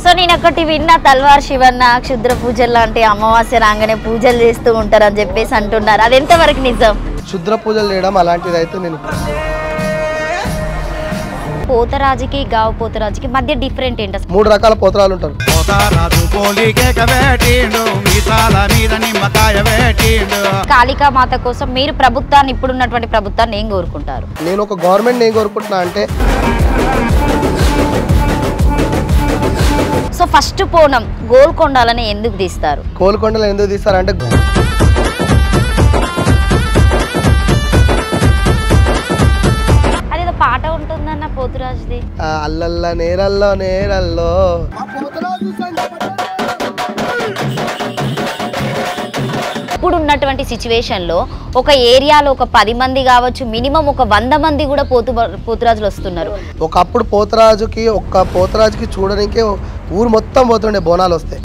So నేను ఒకటి విన్నా, తల్వార్ శివన్న క్షుద్ర పూజలు లాంటి అమావాస్య రాగానే పూజలు చేస్తూ ఉంటారు అని చెప్పేసి అంటున్నారు. అది ఎంతవరకు నిజం? క్షుద్ర పూజలు చేయడం అలాంటిది అయితే నేను పోతరాజుకి గావు పోతరాజుకి మధ్య డిఫరెంట్ ఏంటి? 3 రకాల పోతరాలు ఉంటారు. కాళికా మాత కోసం మీరు ప్రభుత్వాన్ని, ఇప్పుడున్నటువంటి ప్రభుత్వాన్ని ఏం కోరుకుంటారు? నేను ఒక గవర్నమెంట్ ఏం కోరుకుంటున్నా అంటే, సో ఫస్ట్ పోనం గోల్కొండలని ఎందుకు తీస్తారు? గోల్కొండలో ఎందుకు తీస్తారంటే అదేదో పాట ఉంటుందన్న పోతురాజుది, అల్లల్ల నేరల్లో నేరల్లో. ఇప్పుడు ఉన్నటువంటి సిచ్యువేషన్ లో ఒక ఏరియాలో ఒక 10 మంది కావచ్చు, మినిమం ఒక 100 మంది కూడా పోతురాజులు వస్తున్నారు. ఒకప్పుడు పోతరాజుకి చూడడానికి ఊరు మొత్తం పోతుండే బోనాలు వస్తాయి.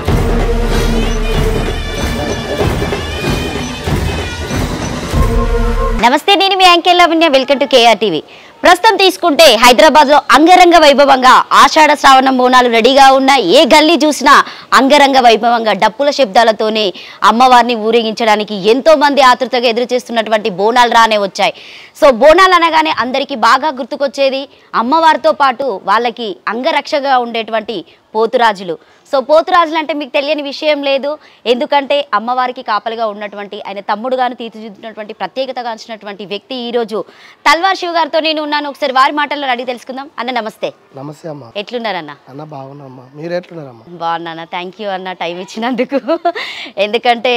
నమస్తే, నేను మీ anchor Lavanya. Welcome to KR TV. ప్రస్తుతం తీసుకుంటే హైదరాబాద్ లో అంగరంగ వైభవంగా ఆషాఢ శ్రావణం బోనాలు రెడీగా ఉన్నాయి. ఏ గల్లీ చూసినా అంగరంగ వైభవంగా డప్పుల శబ్దాలతోనే అమ్మవారిని ఊరేగించడానికి ఎంతో మంది ఆతృతగా ఎదురు చేస్తున్నటువంటి బోనాలు రానే వచ్చాయి. సో బోనాలు అనగానే అందరికీ బాగా గుర్తుకొచ్చేది అమ్మవారితో పాటు వాళ్ళకి అంగరక్షగా ఉండేటువంటి పోతురాజులు. సో పోతురాజులు అంటే మీకు తెలియని విషయం లేదు. ఎందుకంటే అమ్మవారికి కాపలిగా ఉన్నటువంటి, ఆయన తమ్ముడుగాను తీర్చిదిద్దినటువంటి, ప్రత్యేకతగాంచినటువంటి వ్యక్తి ఈరోజు తల్వార్ శివ గారితో నేను ఉన్నాను. ఒకసారి వారి మాటల్లో అడిగి తెలుసుకుందాం. అన్న నమస్తే. నమస్తే అమ్మ. ఎట్లున్నారన్న? అన్న బాగున్నామ్మా, మీరు ఎట్లున్నారమ్మా? బాగున్నా. థ్యాంక్ యూ అన్న టైం ఇచ్చినందుకు. ఎందుకంటే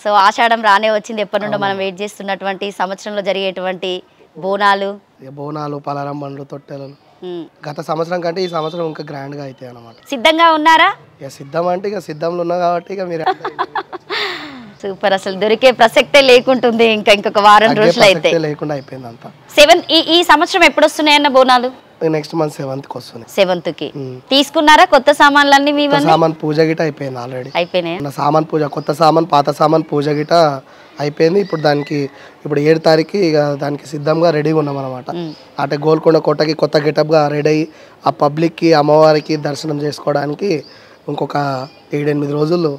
సో ఆషాఢం రానే వచ్చింది. ఎప్పటి నుండో మనం వెయిట్ చేస్తున్నటువంటి సంవత్సరంలో జరిగేటువంటి బోనాలు, పలారం బండ్లు, తొట్టెలు గత సంవత్సరం కంటే ఈ సంవత్సరం ఇంకా గ్రాండ్ గా అయితే అన్నమాట. సిద్ధంగా ఉన్నారా? ఇక సిద్ధం అంటే ఇక సిద్ధంలో ఉన్నా కాబట్టి ఇక మీరు సూపర్. అసలు దొరికే ప్రసక్తే లేకుంటుంది. ఇంకొక వారం రోజులు అయితే లేకుండా అయిపోయింది అంతా. 7 ఈ సంవత్సరం ఎప్పుడు వస్తున్నాయన్న బోనాలు? నెక్స్ట్ మంత్ 7th కి వస్తుంది. 7th కి తీసుకున్నారా కొత్త సామాన్లన్నీ? మీ సామాన్ పూజ గిట అయిపోయింది ఆల్రెడీ. అయిపోయినాయి. సామాన్ పూజ, కొత్త సామాన్, పాత సామాన్ పూజ గిట అయిపోయింది. ఇప్పుడు 7 తారీఖు ఇక దానికి సిద్ధంగా రెడీగా ఉన్నాం అనమాట. అంటే గోల్కొండ కోటకి కొత్త గెటప్ గా రెడీ అయ్యి ఆ పబ్లిక్ కి, అమ్మవారికి దర్శనం చేసుకోవడానికి ఇంకొక 7-8 రోజులు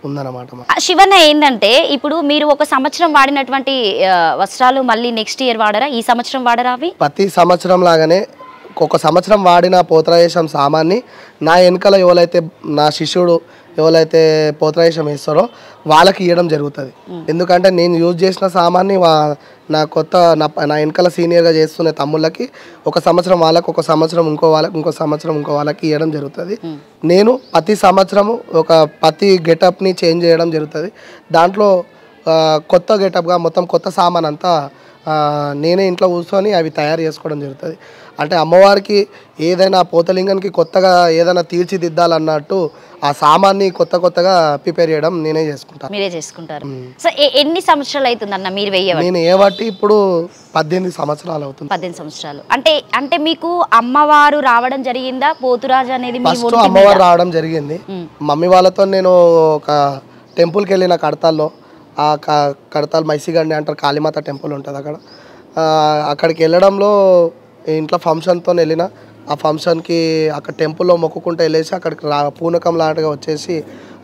ఉందన్నమాట. శివన్న, ఏంటంటే ఇప్పుడు మీరు ఒక సంవత్సరం వాడినటువంటి వస్త్రాలు మళ్ళీ నెక్స్ట్ ఇయర్ వాడరా? ఈ సంవత్సరం వాడరా అవి? ప్రతి సంవత్సరం లాగానే ఒక సంవత్సరం వాడిన పోతరాయేశం సామాన్ని నా వెనకాల ఎవరైతే నా శిష్యుడు ఎవరైతే పోతరాయేశం వేస్తారో వాళ్ళకి ఇవ్వడం జరుగుతుంది. ఎందుకంటే నేను యూజ్ చేసిన సామాన్ని నా వెనకాల సీనియర్గా చేస్తున్న తమ్ముళ్ళకి ఒక సంవత్సరం వాళ్ళకి, ఒక సంవత్సరం ఇంకో వాళ్ళకి, ఇంకో సంవత్సరం ఇంకో వాళ్ళకి ఇవ్వడం జరుగుతుంది. నేను ప్రతి సంవత్సరము ప్రతి గెటప్ని చేంజ్ చేయడం జరుగుతుంది. దాంట్లో కొత్త గెటప్గా మొత్తం కొత్త సామాన్ అంతా నేనే ఇంట్లో కూర్చొని అవి తయారు చేసుకోవడం జరుగుతుంది. అంటే అమ్మవారికి ఏదైనా పోతలింగానికి కొత్తగా ఏదైనా తీర్చిదిద్దాలన్నట్టు ఆ సామాన్ని కొత్తగా ప్రిపేర్ చేయడం నేనే చేసుకుంటాను. మీరే చేసుకుంటారు. సో ఎన్ని సంవత్సరాలు అవుతుంది అన్న మీరు వేయబట్టి? నేను ఏవట్టి ఇప్పుడు 18 సంవత్సరాలు అవుతుంది. 18 సంవత్సరాలు. అంటే మీకు అమ్మవారు రావడం జరిగిందా? పోతురాజు అనేది ఫస్ట్ అమ్మవారు రావడం జరిగింది. మమ్మీ వాళ్ళతో నేను ఒక టెంపుల్కి వెళ్ళిన కడతాల్లో, ఆ కడతాల్ మైసిగండి అంటారు, కాళీమాత టెంపుల్ ఉంటుంది అక్కడ. అక్కడికి వెళ్ళడంలో ఇంట్లో ఫంక్షన్తో వెళ్ళిన, ఆ ఫంక్షన్కి అక్కడ టెంపుల్లో మొక్కుకుంటూ వెళ్ళేసి అక్కడికి పూనకం లాగా వచ్చేసి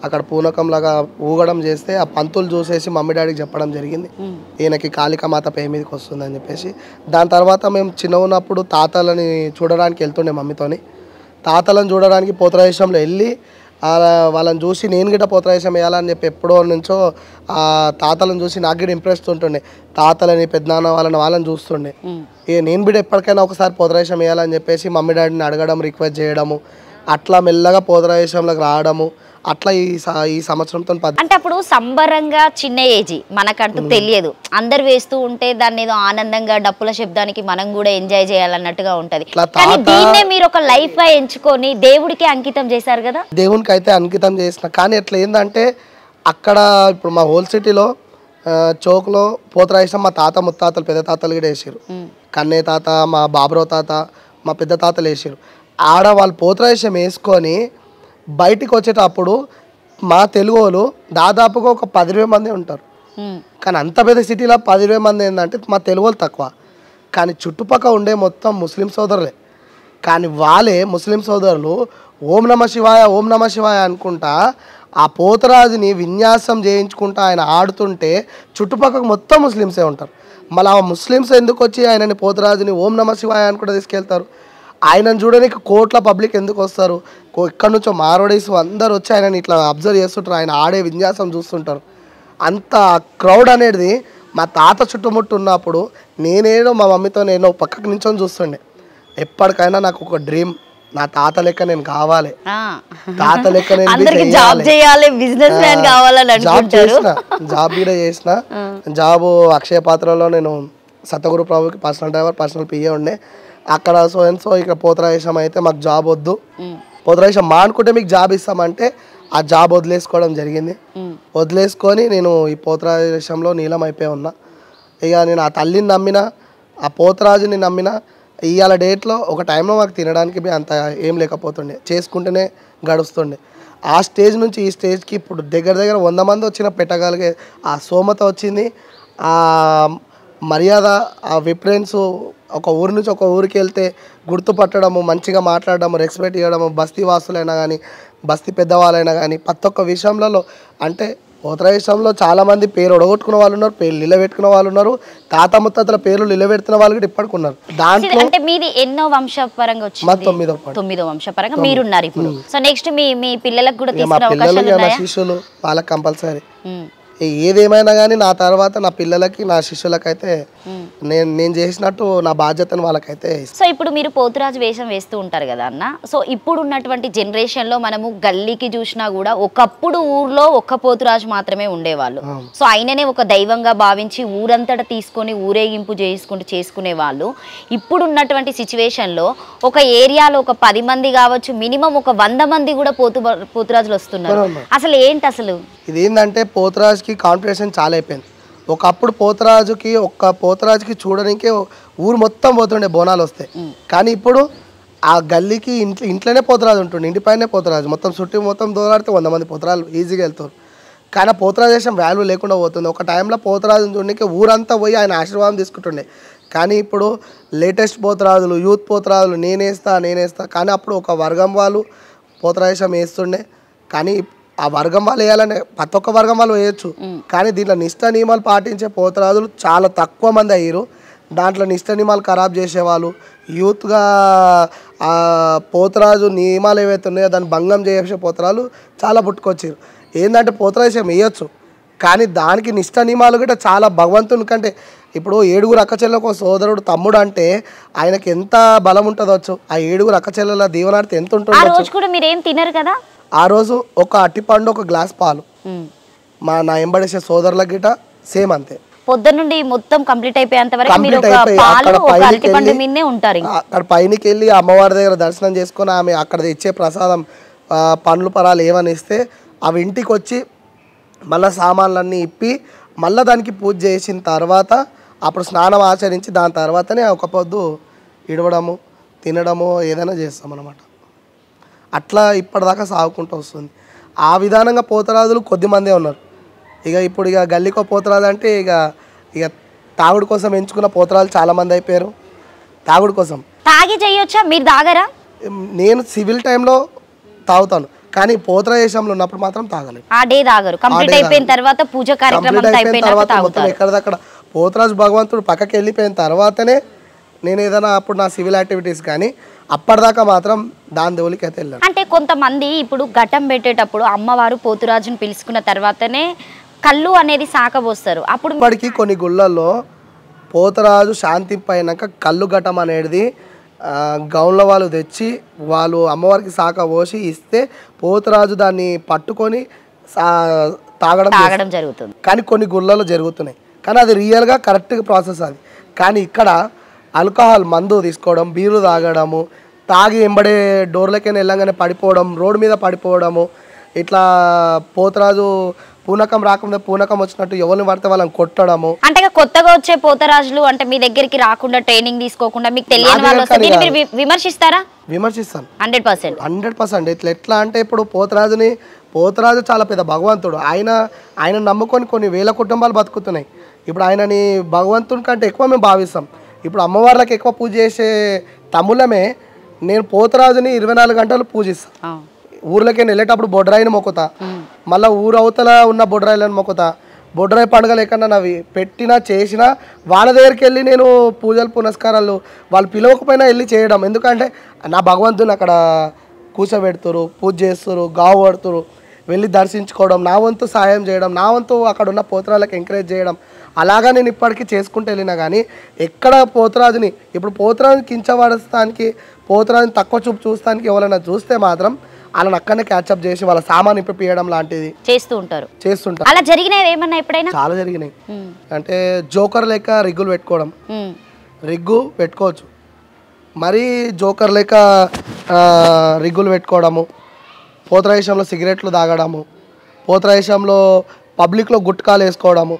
అక్కడ పూనకంలాగా ఊగడం చేస్తే ఆ పంతులు చూసేసి మమ్మీ డాడీకి చెప్పడం జరిగింది, ఈయనకి కాళికామాత పే మీదకి వస్తుందని చెప్పేసి. దాని తర్వాత మేము చిన్న ఉన్నప్పుడు తాతలని చూడడానికి వెళ్తుండే మమ్మీతోని. తాతలను చూడడానికి పోతరాయేశంలో వెళ్ళి వాళ్ళని చూసి నేను గిట్ట పోతరాయేశం వేయాలని చెప్పి ఎప్పుడో నుంచో ఆ తాతలను చూసి నాకు గిట్ట ఇంట్రెస్ట్ ఉంటుండే. తాతలని, పెద్దనాన్న వాళ్ళని చూస్తుండే. నేను బిడ్డ ఎప్పటికైనా ఒకసారి పోతరాయేశం వేయాలని చెప్పేసి మమ్మీ డాడీని అడగడం, రిక్వెస్ట్ చేయడము, అట్లా మెల్లగా పోతరాయేశంలోకి రావడము. అట్లా ఈ సంవత్సరంతో అంటే అప్పుడు సంబరంగా చిన్న ఏజ్, మనకంటూ తెలియదు, అందరు వేస్తూ ఉంటే దాన్ని ఏదో ఆనందంగా డప్పుల శబ్దానికి మనం కూడా ఎంజాయ్ చేయాలన్నట్టుగా ఉంటది. కానీ దీన్నే మీరు ఒక లైఫ్ గా ఎంచుకొని దేవుడికి అంకితం చేశారు కదా? దేవునికి అయితే అంకితం చేసిన, కానీ ఎట్లా ఏంటంటే అక్కడ ఇప్పుడు మా హోల్ సిటీలో చౌక్లో పోతరాయేశం మా తాత ముత్తాతలు, పెద్ద తాతలు కూడా వేసారు. కన్నే తాత, మా బాబురావు తాత, మా పెద్ద తాతలు వేసారు. ఆడ వాళ్ళు పోతరాయేశం వేసుకొని బయటికి వచ్చేటప్పుడు మా తెలుగు వాళ్ళు దాదాపుగా ఒక 10-20 మంది ఉంటారు. కానీ అంత పెద్ద సిటీలో 10-20 మంది ఏంటంటే మా తెలుగు వాళ్ళు తక్కువ. కానీ చుట్టుపక్కల ఉండే మొత్తం ముస్లిం సోదరులే. కానీ వాళ్ళే ముస్లిం సోదరులు ఓం నమ శివాయ ఓం నమ శివాయ అనుకుంటా ఆ పోతరాజుని విన్యాసం చేయించుకుంటా ఆయన ఆడుతుంటే చుట్టుపక్కల మొత్తం ముస్లిమ్సే ఉంటారు. మళ్ళీ ఆ ముస్లిమ్స్ ఎందుకు వచ్చి ఆయనని పోతరాజుని ఓం నమ శివాయ అని కూడా తీసుకెళ్తారు? ఆయనను చూడడానికి కోట్ల పబ్లిక్ ఎందుకు వస్తారు? ఎక్కడి నుంచో మారోడీస్ అందరు వచ్చి ఆయనని ఇట్లా అబ్జర్వ్ చేస్తుంటారు, ఆయన ఆడే విన్యాసం చూస్తుంటారు. అంత క్రౌడ్ అనేది మా తాత చుట్టుముట్టు ఉన్నప్పుడు నేనేదో మా మమ్మీతో నేను పక్కకు నించొని చూస్తుండే. ఎప్పటికైనా నాకు ఒక డ్రీమ్, నా తాత లెక్క నేను కావాలి, తాత లెక్క నేను జాబ్ కూడా చేసిన. జాబ్ అక్షయ పాత్రలో నేను సతగురు ప్రభుకి పర్సనల్ డ్రైవర్, పర్సనల్ పిఏ ఉండే. అక్కడ సో ఇక్కడ పోతరాజేశం అయితే మాకు జాబ్ వద్దు, పోతరాజేశం మానుకుంటే మీకు జాబ్ ఇస్తామంటే ఆ జాబ్ వదిలేసుకోవడం జరిగింది. వదిలేసుకొని నేను ఈ పోతరాజేశంలో నీలం అయిపోయి ఉన్నా. ఇక నేను ఆ తల్లిని నమ్మిన, ఆ పోతరాజుని నమ్మిన. ఇవాళ డేట్లో ఒక టైంలో మాకు తినడానికి అంత ఏం లేకపోతుండే, చేసుకుంటేనే గడుస్తుండే. ఆ స్టేజ్ నుంచి ఈ స్టేజ్కి ఇప్పుడు దగ్గర 100 మంది వచ్చిన పెట్టగలిగే ఆ స్తోమత వచ్చింది. ఆ మర్యాద, ఆ విప్రెన్స్, ఒక ఊరి నుంచి ఒక ఊరికి వెళ్తే గుర్తుపట్టడము, మంచిగా మాట్లాడడము, రెస్పెక్ట్ ఇవ్వడము, బస్తీ వాసులైనా కానీ బస్తీ పెద్దవాళ్ళైనా కానీ ప్రతి ఒక్క విషయంలో అంటే పోతరాజేశంలో చాలామంది పేరు ఒడగొట్టుకున్న వాళ్ళు ఉన్నారు, పేర్లు నిలబెట్టుకున్న వాళ్ళు ఉన్నారు, తాత ముత్తాతల పేర్లు నిలబెడుతున్న వాళ్ళు కూడా ఇప్పటికి ఉన్నారు. దాంట్లో అంటే మీది ఎన్నో వంశపరంగా వచ్చింది? 9వ వంశపరంగా మీరున్నారు ఇప్పుడు. సో నెక్స్ట్ మీ పిల్లలకు కూడా తీసుకునే అవకాశాలు ఉన్నాయా? శిష్యులు వాళ్ళకి కంపల్సరీ. ఏదేమైనా కానీ నా తర్వాత నా పిల్లలకి, నా శిష్యులకైతే నేను చేసినట్టు నా బాధ్యతను వాళ్ళకైతే. సో ఇప్పుడు మీరు పోతురాజు వేషం వేస్తూ ఉంటారు కదా అన్న. సో ఇప్పుడు ఉన్నటువంటి జనరేషన్లో మనము గల్లీకి చూసినా కూడా ఒకప్పుడు ఊర్లో ఒక్క పోతురాజు మాత్రమే ఉండేవాళ్ళు. సో ఆయననే ఒక దైవంగా భావించి ఊరంతటా తీసుకొని ఊరేగింపు చేసుకునే వాళ్ళు. ఇప్పుడు ఉన్నటువంటి సిచ్యువేషన్లో ఒక ఏరియాలో ఒక 10 మంది కావచ్చు, మినిమం ఒక 100 మంది కూడా పోతురాజులు వస్తున్నారు. అసలు ఏంటి అసలు ఇది? ఏంటంటే పోతురాజుకి కాంపిటీషన్ చాలా అయిపోయింది. ఒకప్పుడు పోతరాజుకి చూడడానికి ఊరు మొత్తం పోతుండే బోనాలు వస్తాయి. కానీ ఇప్పుడు ఆ గల్లీకి ఇంట్లోనే పోతరాజు ఉంటుండే, ఇంటి పైనే పోతరాజు మొత్తం చుట్టూ మొత్తం దూరాడితే 100 మంది పోతరాజులు ఈజీగా వెళ్తారు. కానీ పోతరాజేశం వాల్యూ లేకుండా పోతుంది. ఒక టైంలో పోతరాజుని చూడడానికి ఊరంతా పోయి ఆయన ఆశీర్వాదం తీసుకుంటుండే. కానీ ఇప్పుడు లేటెస్ట్ పోతరాజులు, యూత్ పోతరాజులు నేనేస్తా కానీ అప్పుడు ఒక వర్గం వాళ్ళు పోతరాజేశం వేస్తుండే. కానీ ఆ వర్గం వాళ్ళు వేయాలనే ప్రతి ఒక్క వర్గం వాళ్ళు వేయచ్చు. కానీ దీంట్లో నిష్ట నియమాలు పాటించే పోతరాజులు చాలా తక్కువ మంది అయ్యారు. దాంట్లో నిష్ట నియమాలు ఖరాబ్ చేసేవాళ్ళు యూత్గా ఆ పోతరాజు నియమాలు ఏవైతే ఉన్నాయో దాన్ని భంగం చేసే పోతరాలు చాలా పుట్టుకొచ్చారు. ఏంటంటే పోతరాజేశం వేయచ్చు, కానీ దానికి నిష్ట నియమాలు కూడా చాలా భగవంతుని కంటే ఇప్పుడు 7 అక్కచెల్లెలకు సోదరుడు తమ్ముడు అంటే ఆయనకి ఎంత బలం ఉంటుందవచ్చు. ఆ 7 అక్కచెల్లెల దీవనాడితే ఎంత ఉంటుంది. ఆ రోజు ఒక అట్టిపండు, ఒక గ్లాస్ పాలు, నా ఎంబడేసే సోదరుల గిట సేమ్ అంతే. పొద్దున్నుండి మొత్తం కంప్లీట్ అయిపోయేంత వరకు అక్కడ పైనకి వెళ్ళి అమ్మవారి దగ్గర దర్శనం చేసుకొని ఆమె అక్కడ ఇచ్చే ప్రసాదం పండ్లు పరాలు ఏమని ఇస్తే అవి ఇంటికి వచ్చి మళ్ళీ సామాన్లన్నీ ఇప్పి మళ్ళీ దానికి పూజ చేసిన తర్వాత అప్పుడు స్నానం ఆచరించి దాని తర్వాతనే ఒక పొద్దు ఇడవడము, తినడము ఏదైనా చేస్తామన్నమాట. అట్లా ఇప్పటిదాకా సాగుకుంటూ వస్తుంది. ఆ విధానంగా పోతరాజులు కొద్దిమందే ఉన్నారు. ఇప్పుడు గల్లీకో పోతరాజు అంటే ఇక తాగుడు కోసం ఎంచుకున్న పోతరాజులు చాలామంది అయిపోయారు. తాగుడు కోసం తాగి చేయొచ్చా? మీరు తాగరా? నేను సివిల్ టైంలో తాగుతాను, కానీ పోతరాజేశంలో ఉన్నప్పుడు మాత్రం తాగలేదు. ఆ డే తాగరు. కంప్లీట్ అయిపోయిన తర్వాత పూజ కార్యక్రమం అయిపోయిన తర్వాత మొత్తం ఎక్కడదక్కడ పోతరాజు భగవంతుడు పక్కకి వెళ్ళిపోయిన తర్వాతనే నేను ఏదైనా అప్పుడు నా సివిల్ యాక్టివిటీస్, కానీ అప్పటిదాకా మాత్రం దాని దేవులికి అయితే వెళ్ళాను. అంటే కొంతమంది ఇప్పుడు ఘటం పెట్టేటప్పుడు అమ్మవారు పోతురాజుని పిలుచుకున్న తర్వాతనే కళ్ళు అనేది సాకబోస్తారు. అప్పుడు ఇప్పటికీ కొన్ని గుళ్ళల్లో పోతరాజు శాంతింపైనాక కళ్ళు ఘటం అనేది గౌన్ల వాళ్ళు తెచ్చి వాళ్ళు అమ్మవారికి సాక పోసి ఇస్తే పోతరాజు దాన్ని పట్టుకొని తాగడం జరుగుతుంది. కానీ కొన్ని గుళ్ళల్లో జరుగుతున్నాయి, కానీ అది రియల్గా కరెక్ట్గా ప్రాసెస్ అది. కానీ ఇక్కడ ఆల్కహాల్ మందు తీసుకోవడం, బీరు తాగడము, తాగి ఎంబడే డోర్లకైనా వెళ్ళంగానే పడిపోవడం, రోడ్డు మీద పడిపోవడము, ఇట్లా పోతరాజు పూనకం రాకుండా పూనకం వచ్చినట్టు ఎవరిని పడితే వాళ్ళని కొట్టడము. అంటే కొత్తగా వచ్చే పోతరాజులు అంటే మీ దగ్గరికి రాకుండా ట్రైనింగ్ తీసుకోకుండా మీకు తెలియని వాళ్ళు వస్తే మీరు విమర్శిస్తారా? విమర్శిస్తాను 100%. ఎట్లా అంటే ఇప్పుడు పోతరాజు చాలా పెద్ద భగవంతుడు. ఆయన నమ్ముకొని కొన్ని వేల కుటుంబాలు బతుకుతున్నాయి. ఇప్పుడు ఆయనని భగవంతుని కంటే ఎక్కువ మేము భావిస్తాం. ఇప్పుడు అమ్మవార్లకు ఎక్కువ పూజ చేసే తమ్ములమే నేను పోతరాజుని 24 గంటలు పూజిస్తా. ఊర్లోకి వెళ్ళేటప్పుడు బొడ్రాయిని మొక్కుతా, మళ్ళీ ఊరు అవతల ఉన్న బొడ్రాయిలను మొక్కుతా. బొడ్రాయి పండుగలు ఎక్కడన్నా నవి పెట్టినా చేసినా వాళ్ళ దగ్గరికి వెళ్ళి నేను పూజలు పునస్కారాలు వాళ్ళు పిలవకపోయినా వెళ్ళి చేయడం. ఎందుకంటే నా భగవంతుని అక్కడ కూర్చోబెడుతురు, పూజ చేస్తురు, గావు పడుతురు, వెళ్ళి దర్శించుకోవడం, నా వంతు సాయం చేయడం, నా వంతు అక్కడ ఉన్న పోతరాలకు ఎంకరేజ్ చేయడం. అలాగా నేను ఇప్పటికీ చేసుకుంటూ వెళ్ళినా కానీ ఎక్కడ పోతరాజుని ఇప్పుడు పోతరాజుని కించపడస్తానికి పోతరాజుని తక్కువ చూపు చూస్తానికి ఎవరైనా చూస్తే మాత్రం వాళ్ళని అక్కడనే క్యాచప్ చేసి వాళ్ళ సామాన్ ఇప్పియడం లాంటిది చేస్తుంటారు. అలా జరిగినవి ఏమన్నా ఎప్పుడైనా? చాలా జరిగినాయి. అంటే జోకర్ లెక్క రిగ్గులు పెట్టుకోవడం, రిగ్గు పెట్టుకోవచ్చు, మరీ జోకర్ లెక్క రిగ్గులు పెట్టుకోవడము, పోతరాజంలో సిగరెట్లు తాగడము, పోతరాజంలో పబ్లిక్లో గుట్కాలు వేసుకోవడము,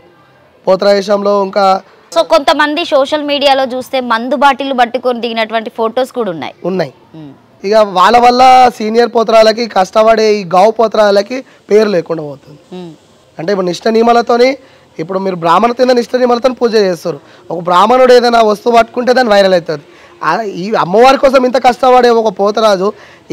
పోతరాజంలో ఇంకా సో కొంతమంది సోషల్ మీడియాలో చూస్తే మందు బాటిల్ పట్టుకొని దిగినటువంటి ఫొటోస్ కూడా ఉన్నాయి. ఇక వాళ్ళ వల్ల సీనియర్ పోతరాలకి కష్టపడే ఈ గావు పోతరాలకి పేరు లేకుండా పోతుంది. అంటే ఇప్పుడు నిష్ట నియమాలతోని ఇప్పుడు మీరు బ్రాహ్మణ తిన్న నిష్ట నియమాలతో పూజ చేస్తారు. ఒక బ్రాహ్మణుడు ఏదైనా వస్తువు పట్టుకుంటే దాన్ని వైరల్ అవుతుంది. ఈ అమ్మవారి కోసం ఇంత కష్టపడే ఒక పోతరాజు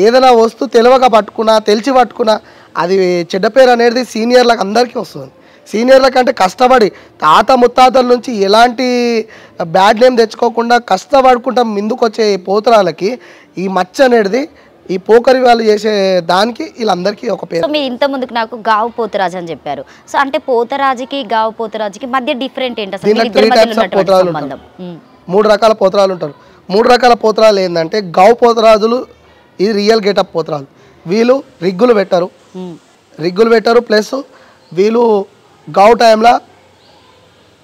ఏదైనా వస్తువు తెలియక పట్టుకున్నా తెలిసి పట్టుకున్నా అది చెడ్డ పేరు అనేది సీనియర్లకు అందరికీ వస్తుంది. సీనియర్లకు అంటే కష్టపడి తాత ముత్తాతల నుంచి ఎలాంటి బ్యాడ్ నేమ్ తెచ్చుకోకుండా కష్టపడుకుంటా ముందుకు వచ్చే పోతరాలకి ఈ మచ్చ అనేది ఈ పోకరి వాళ్ళు చేసే దానికి వీళ్ళందరికీ ఒక పేరు. మీరు ఇంత ముందుకు నాకు గావు పోతరాజు అని చెప్పారు. సో అంటే పోతరాజుకి గావు పోతరాజుకి మధ్య డిఫరెంట్ ఏంటి అసలు? 3 టైప్స్ ఆఫ్ పోతరాజులు ఉంటారు. 3 రకాల పోతరాజులు ఉంటారు. 3 రకాల పోతరాజులు ఏంటంటే గావు పోతరాజులు ఇది రియల్ గెటప్ పోతరాజులు. వీళ్ళు రిగ్గులు పెట్టారు ప్లస్ వీళ్ళు గావు టైంలో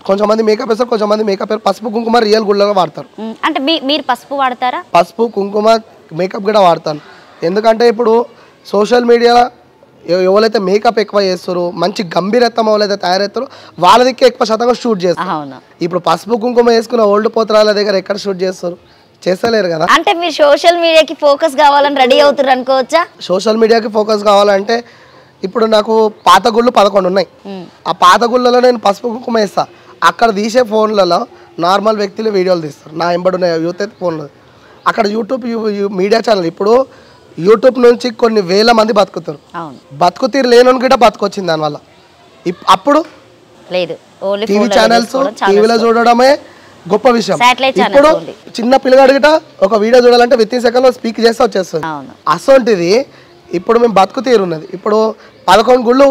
కొంచెంమంది మేకప్ వేస్తారు, కొంచెంమంది మేకప్ పసుపు కుంకుమ రియల్ గుళ్ళగా వాడతారు. అంటే మీరు పసుపు వాడతారా? పసుపు కుంకుమ మేకప్ కూడా వాడతాను. ఎందుకంటే ఇప్పుడు సోషల్ మీడియాలో ఎవరైతే మేకప్ ఎక్కువ చేస్తారో మంచి గంభీరత్వం ఎవరైతే తయారవుతారో వాళ్ళదికే ఎక్కువ శాతంగా షూట్ చేస్తారు. ఇప్పుడు పసుపు కుంకుమ వేసుకున్న ఓల్డ్ పోతరాల దగ్గర ఎక్కడ షూట్ చేస్తారు? చేస్తలేరు కదా. అంటే మీరు సోషల్ మీడియాకి ఫోకస్ కావాలని రెడీ అవుతారు అనుకోవచ్చా? సోషల్ మీడియాకి ఫోకస్ కావాలంటే ఇప్పుడు నాకు పాత గుళ్ళు 11 ఉన్నాయి. ఆ పాత గుళ్ళలో నేను పసుపు కుంకుమ వేస్తా. అక్కడ తీసే ఫోన్లలో నార్మల్ వ్యక్తులు వీడియోలు తీస్తారు. నా ఎంబడున్న యూత్ అయితే ఫోన్లో అక్కడ యూట్యూబ్ మీడియా ఛానల్ ఇప్పుడు యూట్యూబ్ నుంచి కొన్ని వేల మంది బతుకుతారు. బతుకుతీరు లేని కూడా బతుకొచ్చింది దానివల్ల. అప్పుడు లేదు టీవీ ఛానల్స్ టీవీలో చూడడమే గొప్ప విషయం. ఇప్పుడు చిన్న పిల్లగాడు గిట ఒక వీడియో చూడాలంటే విత్ ఇన్ సెకండ్ లో స్పీక్ చేస్తే వచ్చేస్తుంది. అసొంటిది ఇప్పుడు మేము బతుకు తీరున్నది. ఇప్పుడు 11 గుళ్ళు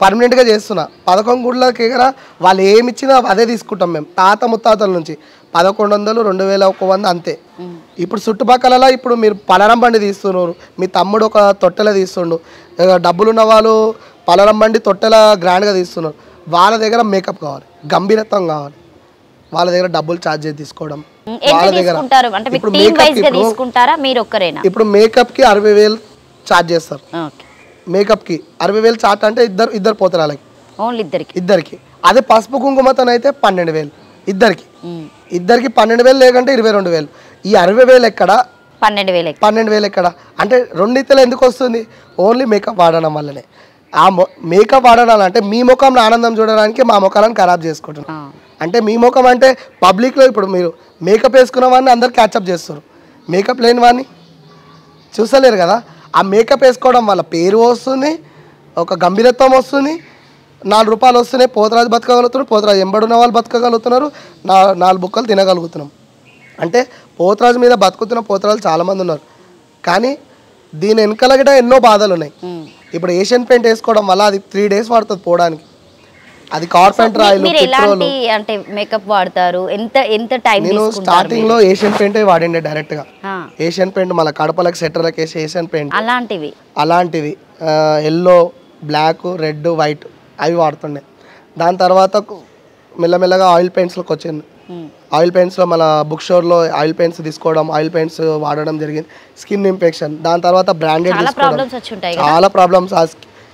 పర్మనెంట్గా చేస్తున్నా. 11 గుళ్ళ దగ్గర వాళ్ళు ఏమి ఇచ్చినా అదే తీసుకుంటాం మేము తాత ముత్తాతల నుంచి. 1100, 2100 అంతే. ఇప్పుడు చుట్టుపక్కల ఇప్పుడు మీరు పలరం బండి తీస్తున్నారు, మీ తమ్ముడు ఒక తొట్టెల తీస్తుండు, డబ్బులున్న వాళ్ళు పలరం బండి తొట్టెల గ్రాండ్గా తీస్తున్నారు. వాళ్ళ దగ్గర మేకప్ కావాలి, గంభీరత్వం కావాలి, వాళ్ళ దగ్గర డబ్బులు ఛార్జ్ చేసి తీసుకోవడం. వాళ్ళ దగ్గర ఇప్పుడు మేకప్కి 60,000 ఛార్జ్ చేస్తారు. మేకప్కి 60,000 ఛార్జ్ అంటే ఇద్దరు పోతరాలకి ఇద్దరికి. అదే పసుపు కుంకుమతో అయితే 12,000 ఇద్దరికి 12,000 లేకంటే 22,000. ఈ 60,000 ఎక్కడ 12,000 ఎక్కడ అంటే రెండిత్తలు ఎందుకు వస్తుంది? ఓన్లీ మేకప్ వాడడం వల్లనే. ఆ మేకప్ వాడడం అంటే మీ ముఖంలో ఆనందం చూడడానికి మా ముఖాలను ఖరాబ్ చేసుకుంటున్నాం. అంటే మీ ముఖం అంటే పబ్లిక్లో ఇప్పుడు మీరు మేకప్ వేసుకున్న వాడిని అందరు క్యాచప్ చేస్తారు, మేకప్ లేని వాడిని చూసలేరు కదా. ఆ మేకప్ వేసుకోవడం వల్ల పేరు వస్తుంది, ఒక గంభీరత్వం వస్తుంది, 4 రూపాయలు వస్తున్నాయి. పోతరాజు బతకగలుగుతున్నారు, పోతరాజు ఎంబడున్న వాళ్ళు బతకగలుగుతున్నారు, 4 బుక్కలు తినగలుగుతున్నాం. అంటే పోతరాజు మీద బతుకుతున్న పోతరాజు చాలామంది ఉన్నారు. కానీ దీని వెనకాల కూడా ఎన్నో బాధలు ఉన్నాయి. ఇప్పుడు ఏషియన్ పెయింట్ వేసుకోవడం వల్ల అది 3 డేస్ పడుతుంది పోవడానికి. అది కార్పెంటర్ ఆయిల్ అంటే మేకప్ వాడతారు. ఎంత టైం నేను స్టార్టింగ్ లో ఏషియన్ పెయింట్ వాడిండే డైరెక్ట్ గా. ఏషియన్ పెయింట్ మళ్ళీ కడపలకు సెటర్లకు వేసి ఏషియన్ పెయింట్ అలాంటివి ఎల్లో, బ్లాక్, రెడ్, వైట్ అవి వాడుతుండే. దాని తర్వాత మెల్లమెల్లగా ఆయిల్ పెయింట్స్లోకి వచ్చింది. ఆయిల్ పెయింట్స్లో మళ్ళీ బుక్ స్టోర్లో ఆయిల్ పెయింట్స్ తీసుకోవడం, ఆయిల్ పెయింట్స్ వాడడం జరిగింది. స్కిన్ ఇన్ఫెక్షన్, దాని తర్వాత బ్రాండెడ్ తీసుకోవడం, చాలా ప్రాబ్లమ్స్.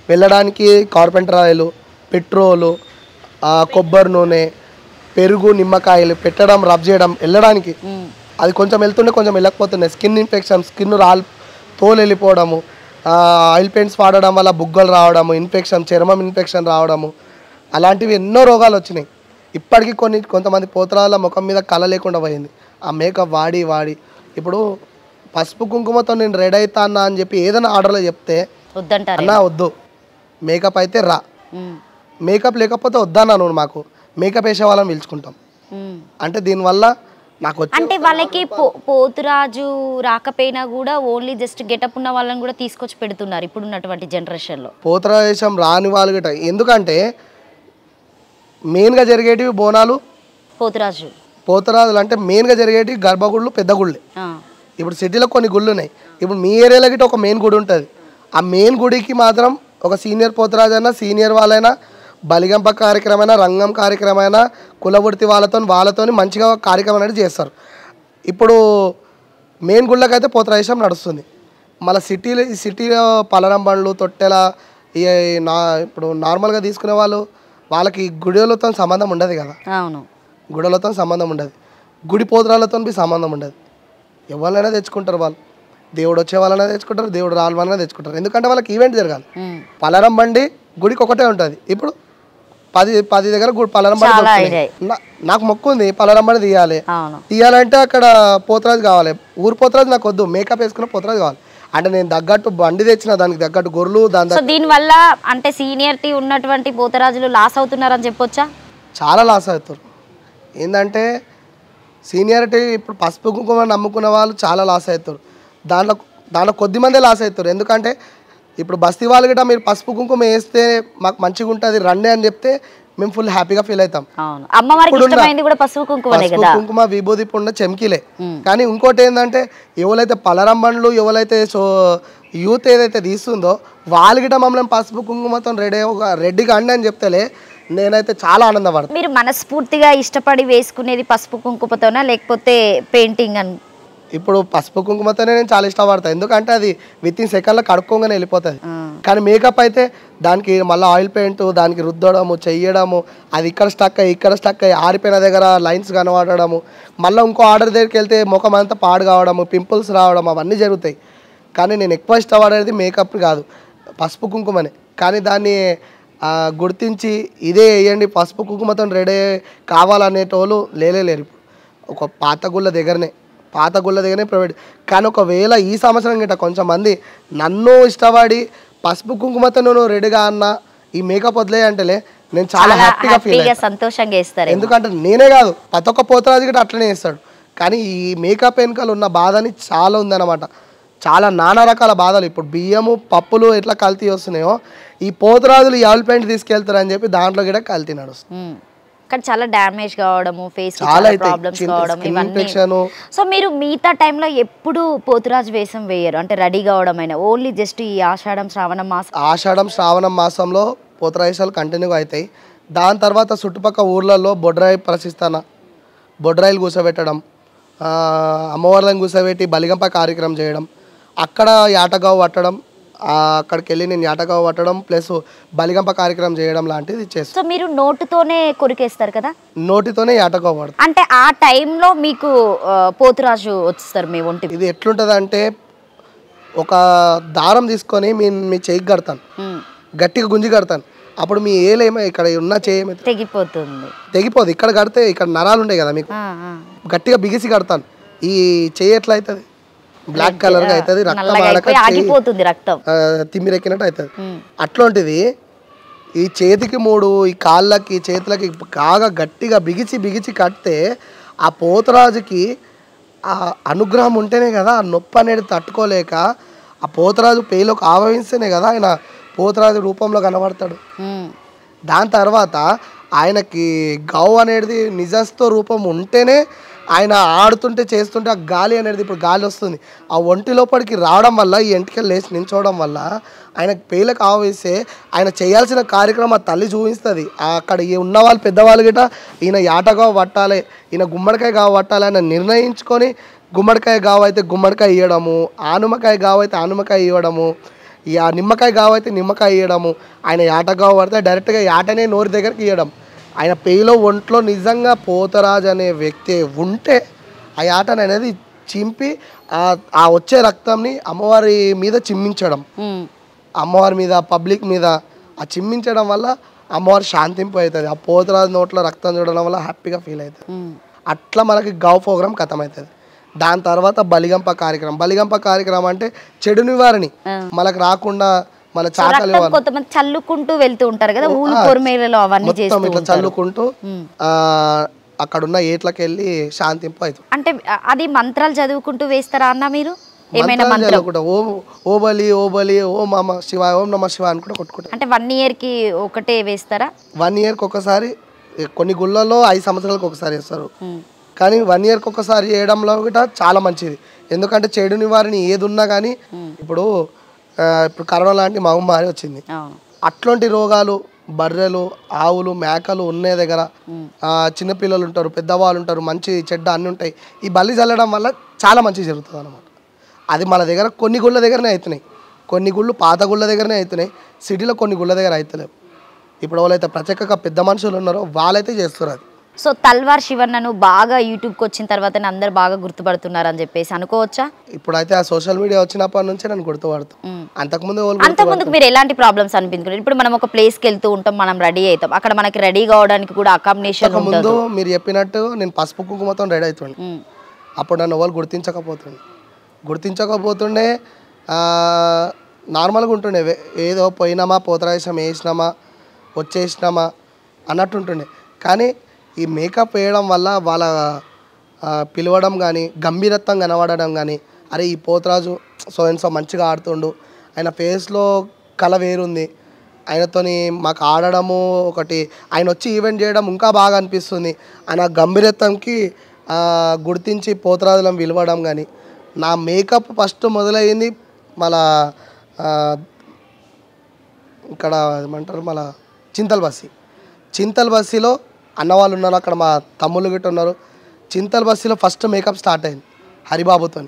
వెళ్ళడానికి కార్పెంటర్ ఆయిల్, పెట్రోలు, కొబ్బరి నూనె, పెరుగు, నిమ్మకాయలు పెట్టడం, రబ్ చేయడం వెళ్ళడానికి. అది కొంచెం వెళ్తుండే కొంచెం వెళ్ళకపోతుండే. స్కిన్ ఇన్ఫెక్షన్, స్కిన్ తోలు వెళ్ళిపోవడము, ఆయిల్ పెయింట్స్ వాడడం వల్ల బుగ్గలు రావడము, ఇన్ఫెక్షన్, చర్మం ఇన్ఫెక్షన్ రావడము, అలాంటివి ఎన్నో రోగాలు వచ్చినాయి. ఇప్పటికీ కొంతమంది పోతరాల ముఖం మీద కళ లేకుండా పోయింది ఆ మేకప్ వాడి. ఇప్పుడు పసుపు కుంకుమతో నేను రెడీ అవుతా అన్నా అని చెప్పి ఏదైనా ఆర్డర్లో చెప్తే వద్దంటారు అన్నా వద్దు, మేకప్ అయితే రా, మేకప్ లేకపోతే వద్దన్నా నువ్వు, మాకు మేకప్ వేసే వాళ్ళని పిలుచుకుంటాం అంటే దీనివల్ల నాకు అంటే వాళ్ళకి పోతురాజు రాకపోయినా కూడా ఓన్లీ జస్ట్ గెటప్ ఉన్న వాళ్ళని కూడా తీసుకొచ్చి పెడుతున్నారు ఇప్పుడు ఉన్నటువంటి జనరేషన్లో. పోతురాజేశం రాని వాళ్ళు గిట్ట, ఎందుకంటే మెయిన్గా జరిగేటివి బోనాలు, పోతురాజులు అంటే మెయిన్గా జరిగేటివి గర్భగుళ్ళు, పెద్ద గుళ్ళే. ఇప్పుడు సిటీలో కొన్ని గుళ్ళు ఉన్నాయి, ఇప్పుడు మీ ఏరియాలో గిట్ట ఒక మెయిన్ గుడి ఉంటుంది, ఆ మెయిన్ గుడికి మాత్రం ఒక సీనియర్ పోతురాజు అయినా సీనియర్ వాళ్ళైనా బలిగంప కార్యక్రమమైనా రంగం కార్యక్రమమైనా కులవృత్తి వాళ్ళతో మంచిగా కార్యక్రమం అనేది చేస్తారు. ఇప్పుడు మెయిన్ గుళ్ళకైతే పోతురాజేశం నడుస్తుంది. మళ్ళీ సిటీలో పలరం బండ్లు, తొట్టెల ఇప్పుడు నార్మల్గా తీసుకునే వాళ్ళకి గుడిలతో సంబంధం ఉండదు కదా. అవును, గుడిలతో సంబంధం ఉండదు, గుడి పోతురాలతో సంబంధం ఉండదు. ఎవరైనా తెచ్చుకుంటారు, వాళ్ళు దేవుడు వచ్చే వాళ్ళైనా తెచ్చుకుంటారు, దేవుడు రాళ్ళ వాళ్ళైనా తెచ్చుకుంటారు. ఎందుకంటే వాళ్ళకి ఈవెంట్ జరగాలి. పలరం బండి గుడికి ఒకటే ఉంటుంది. ఇప్పుడు 10 దగ్గర పలరం బండి, నాకు మొక్కు ఉంది పలరం బండి తీయాలంటే అక్కడ పోతురాజు కావాలి. ఊరు పోతురాజు నాకు వద్దు, మేకప్ వేసుకున్న పోతురాజు కావాలి. అంటే నేను తగ్గట్టు బండి తెచ్చిన దానికి తగ్గట్టు గొర్రెలు దీని వల్ల అంటే సీనియర్టీ ఉన్నటువంటి పోతరాజులు లాస్ అవుతున్నారని చెప్పొచ్చా? చాలా లాస్ అవుతారు. ఏంటంటే సీనియారిటీ ఇప్పుడు పసుపు కుంకుమ నమ్ముకున్న వాళ్ళు చాలా లాస్ అవుతారు. దాంట్లో కొద్ది మందే లాస్ అవుతారు. ఎందుకంటే ఇప్పుడు బస్తీ వాళ్ళు గిట్ట మీరు పసుపు కుంకుమ వేస్తే మాకు మంచిగా ఉంటుంది రండి అని చెప్తే మేము ఫుల్ హ్యాపీగా ఫీల్ అవుతాం. పసుపు కుంకుమ విభూది పుండ చెమ్కిలే. కానీ ఇంకోటి ఏంటంటే ఎవరైతే పలరం బండ్లు ఎవరైతే యూత్ ఏదైతే తీస్తుందో వాళ్ళు గిట్ట మమ్మల్ని పసుపు కుంకుమతో రెడ్డిగా అండి అని చెప్తేలే నేనైతే చాలా ఆనందపడతాను. మీరు మనస్ఫూర్తిగా ఇష్టపడి వేసుకునేది పసుపు కుంకుమతోనా లేకపోతే పెయింటింగ్ అని? ఇప్పుడు పసుపు కుంకుమతోనే నేను చాలా ఇష్టపడతాను. ఎందుకంటే అది విత్ ఇన్ సెకండ్లో కడుక్కోగానే వెళ్ళిపోతుంది. కానీ మేకప్ అయితే దానికి మళ్ళీ ఆయిల్ పెయింట్ దానికి రుద్దడము, చెయ్యడము, అది ఇక్కడ స్టక్ అయ్యి ఆరిపోయిన దగ్గర లైన్స్ కనబడము, మళ్ళీ ఇంకో ఆర్డర్ దగ్గరికి వెళ్తే ముఖం అంతా పాడు కావడము, పింపుల్స్ రావడం అవన్నీ జరుగుతాయి. కానీ నేను ఎక్కువ ఇష్టపడేది మేకప్ కాదు, పసుపు కుంకుమనే. కానీ దాన్ని గుర్తించి ఇదే వేయండి పసుపు కుంకుమతో రెడీ కావాలనేటోళ్ళు లేరు. ఒక పాత గుళ్ళ దగ్గరనే ప్రైవేట్. కానీ ఒకవేళ ఈ సంవత్సరం గిట్ట కొంచెం మంది నన్ను ఇష్టపడి పసుపు కుంకుమతో నువ్వు రెడీగా అన్న ఈ మేకప్ వదిలే అంటేలే నేను చాలా హ్యాపీగా ఫీల్ సంతోషంగా ఇస్తాను. ఎందుకంటే నేనే కాదు ప్రతి ఒక్క పోతరాజు గిట్ట అట్లనే ఇస్తాడు. కానీ ఈ మేకప్ వెనకాల ఉన్న బాధని చాలా ఉందన్నమాట. చాలా నానా రకాల బాధలు. ఇప్పుడు బియ్యము పప్పులు ఎట్లా కల్తీ వస్తున్నాయో ఈ పోతరాజులు ఈ ఆయిల్ పెయింట్ తీసుకెళ్తారని చెప్పి దాంట్లో కూడా కల్తీ నడుస్తుంది. కానీ చాలా డ్యామేజ్ కావడము, ఫేస్ ప్రాబ్లమ్స్ కావడం ఇవన్నీ. సో మీరు మిగతా టైంలో ఎప్పుడు పోతురాజు వేషం వేయరు అంటే రెడీ కావడం అయినా ఓన్లీ జస్ట్ ఈ ఆషాఢం శ్రావణ మాసంలో పోతురాజులు కంటిన్యూగా అవుతాయి. దాని తర్వాత చుట్టుపక్కల ఊర్లలో బొడ్రాయి ప్రసిస్తాన బొడ్రాయిలు కూర్చోబెట్టడం, అమ్మవార్లను కూర్చోబెట్టి బలిగంప కార్యక్రమం చేయడం, అక్కడ యాటగావు పట్టడం, అక్కడికి వెళ్ళి నేను యాటగావు పట్టడం ప్లస్ బలిగంప కార్యక్రమం చేయడం లాంటిది చేస్తాను. సో మీరు నోటుతోనే కొరికేస్తారు కదా? నోటితోనే యాటగావు పడతాం. అంటే ఆ టైంలో మీకు పోతురాజు వస్తారు మీ ఒంటి. ఇది ఎట్లుంటుంది అంటే ఒక దారం తీసుకొని మీ చెయ్యి కడతాను, గట్టిగా గుంజి కడతాను. అప్పుడు మీ ఏలేమో ఇక్కడ ఉన్న చేయి తెగిపోదు. ఇక్కడ కడితే ఇక్కడ నరాలు ఉంటాయి కదా మీకు, గట్టిగా బిగిసి కడతాను. ఈ చెయ్యి ఎట్లా అవుతుంది బ్లాక్ కలర్ గా అవుతుంది, రక్తం తిమ్మిరెక్కినట్టు అవుతుంది. అట్లాంటిది ఈ చేతికి 3 ఈ కాళ్ళకి చేతులకి బాగా గట్టిగా బిగిచి కడితే ఆ పోతరాజుకి ఆ అనుగ్రహం ఉంటేనే కదా ఆ నొప్పి అనేది తట్టుకోలేక ఆ పోతరాజు పేలోకి ఆవహిస్తేనే కదా ఆయన పోతరాజు రూపంలో కనబడతాడు. దాని తర్వాత ఆయనకి గౌ అనేది నిజస్తో రూపం ఉంటేనే ఆయన ఆడుతుంటే చేస్తుంటే ఆ గాలి అనేది ఇప్పుడు గాలి వస్తుంది ఆ ఒంటి లోపలికి రావడం వల్ల ఈ ఎంటికలు లేచి నించోవడం వల్ల ఆయనకు పేలకు ఆవేస్తే ఆయన చేయాల్సిన కార్యక్రమం ఆ తల్లి చూపిస్తుంది. అక్కడ ఉన్న వాళ్ళు పెద్దవాళ్ళు గిట్ట ఈయన యాటగా పట్టాలి, ఈయన గుమ్మడికాయ గావ పట్టాలి అని నిర్ణయించుకొని గుమ్మడికాయ గావ అయితే గుమ్మడికాయ ఇవ్వడము, ఆనుమకాయ గావ అయితే ఆనుమకాయ ఇవ్వడము, ఈ ఆ నిమ్మకాయ గావ అయితే నిమ్మకాయ ఇవ్వడము. ఆయన యాటగావ పడితే డైరెక్ట్గా యాటనే నోరు దగ్గరికి ఇవ్వడం. ఆయన పేలో ఒంట్లో నిజంగా పోతరాజు అనే వ్యక్తి ఉంటే ఆ యాటను అనేది చింపి ఆ వచ్చే రక్తంని అమ్మవారి మీద చిమ్మించడం, అమ్మవారి మీద పబ్లిక్ మీద ఆ చిమ్మించడం వల్ల అమ్మవారి శాంతింపు అవుతుంది. ఆ పోతరాజు నోట్లో రక్తం చూడడం వల్ల హ్యాపీగా ఫీల్ అవుతుంది. అట్లా మనకి గౌ ప్రోగ్రామ్ ఖతం అవుతుంది. దాని తర్వాత బలిగంప కార్యక్రమం అంటే చెడు నివారణి మనకు రాకుండా మన చాకలి రక్తం కొంతమంది చల్లుకుంటూ వెళ్తూ ఉంటారు కదా ఊళ్ళు పొరమేలలో అవన్నీ మొత్తం చేస్తూ ఇట్లా ఉంటారు. చల్లుకుంటూ అక్కడున్న ఏట్లకి వెళ్ళి శాంతింపు అవుతుంది. అంటే అది మంత్రాలు చదువుకుంటూ వేస్తారా అన్న మీరు ఏమైనా మంత్రాలు మంత్రం చదువుకుంటా. ఓ బలి ఓ బలి ఓ మామ శివాయ ఓం నమ శివాయ అనుకుంటా కొట్టుకుంటా. అంటే 1 year కి ఒకటే వేస్తారా? 1 yearకి ఒకసారి, కొన్ని గుళ్ళల్లో 5 సంవత్సరాలకు ఒకసారి వేస్తారు, కానీ 1 yearకి ఒకసారి చేయడంలో కూడా చాలా మంచిది. ఎందుకంటే చెడు నివారణ ఏది ఉన్నా కానీ ఇప్పుడు కరోనా లాంటి మహమ్మారి వచ్చింది. అట్లాంటి రోగాలు బర్రెలు ఆవులు మేకలు ఉన్న దగ్గర చిన్నపిల్లలు ఉంటారు, పెద్దవాళ్ళు ఉంటారు, మంచి చెడ్డ అన్నీ ఉంటాయి. ఈ బలి చల్లడం వల్ల చాలా మంచి జరుగుతుంది అన్నమాట. అది మన దగ్గర కొన్ని గుళ్ళ దగ్గరనే అవుతున్నాయి, కొన్ని గుళ్ళు పాత గుళ్ళ దగ్గరనే అవుతున్నాయి, సిటీలో కొన్ని గుళ్ళ దగ్గర అవుతలేవు. ఇప్పుడు వాళ్ళైతే ప్రత్యేకంగా పెద్ద మనుషులు ఉన్నారో వాళ్ళైతే చేస్తారు అది. సో తల్వార్ శివన్నను బాగా యూట్యూబ్కి వచ్చిన తర్వాత అందరు బాగా గుర్తుపడుతున్నారు అని చెప్పేసి అనుకోవచ్చా? ఇప్పుడైతే ఆ సోషల్ మీడియా వచ్చినప్పటి నుంచే నన్ను గుర్తుపడుతాను. అంతకుముందుకు మీరు ఎలాంటి ప్రాబ్లమ్స్ అనిపించుకున్నారు? ఇప్పుడు మనం ఒక ప్లేస్కి వెళ్తూ ఉంటాం, మనం రెడీ అవుతాం, అక్కడ మనకి రెడీ కావడానికి కూడా అకామిడేషన్ ముందు మీరు చెప్పినట్టు నేను పసుపు కుంకుమతో రెడీ అవుతుండే. అప్పుడు నన్ను వాళ్ళు గుర్తించకపోతుండే నార్మల్గా ఉంటుండే, ఏదో పోయినామా పోతరాశం వేసినామా వచ్చేసినామా అన్నట్టుంటుండే. కానీ ఈ మేకప్ వేయడం వల్ల వాళ్ళ పిలవడం కానీ గంభీరత్వం కనబడడం కానీ, అరే ఈ పోతరాజు సో అండ్ సో మంచిగా ఆడుతుండు, ఆయన ఫేస్లో కళ వేరుంది, ఆయనతోని మాకు ఆడడము ఒకటి, ఆయన వచ్చి ఈవెంట్ చేయడం ఇంకా బాగా అనిపిస్తుంది ఆయన గంభీరత్వంకి గుర్తించి పోతరాజులను పిలవడం కానీ. నా మేకప్ ఫస్ట్ మొదలైంది మళ్ళా ఇక్కడ ఏమంటారు మళ్ళా చింతల్ బస్సీలో అన్నవాళ్ళు ఉన్నారు, అక్కడ మా తమ్ముళ్ళు గిట్ట ఉన్నారు. చింతల్ బస్సీలో ఫస్ట్ మేకప్ స్టార్ట్ అయింది హరిబాబుతో.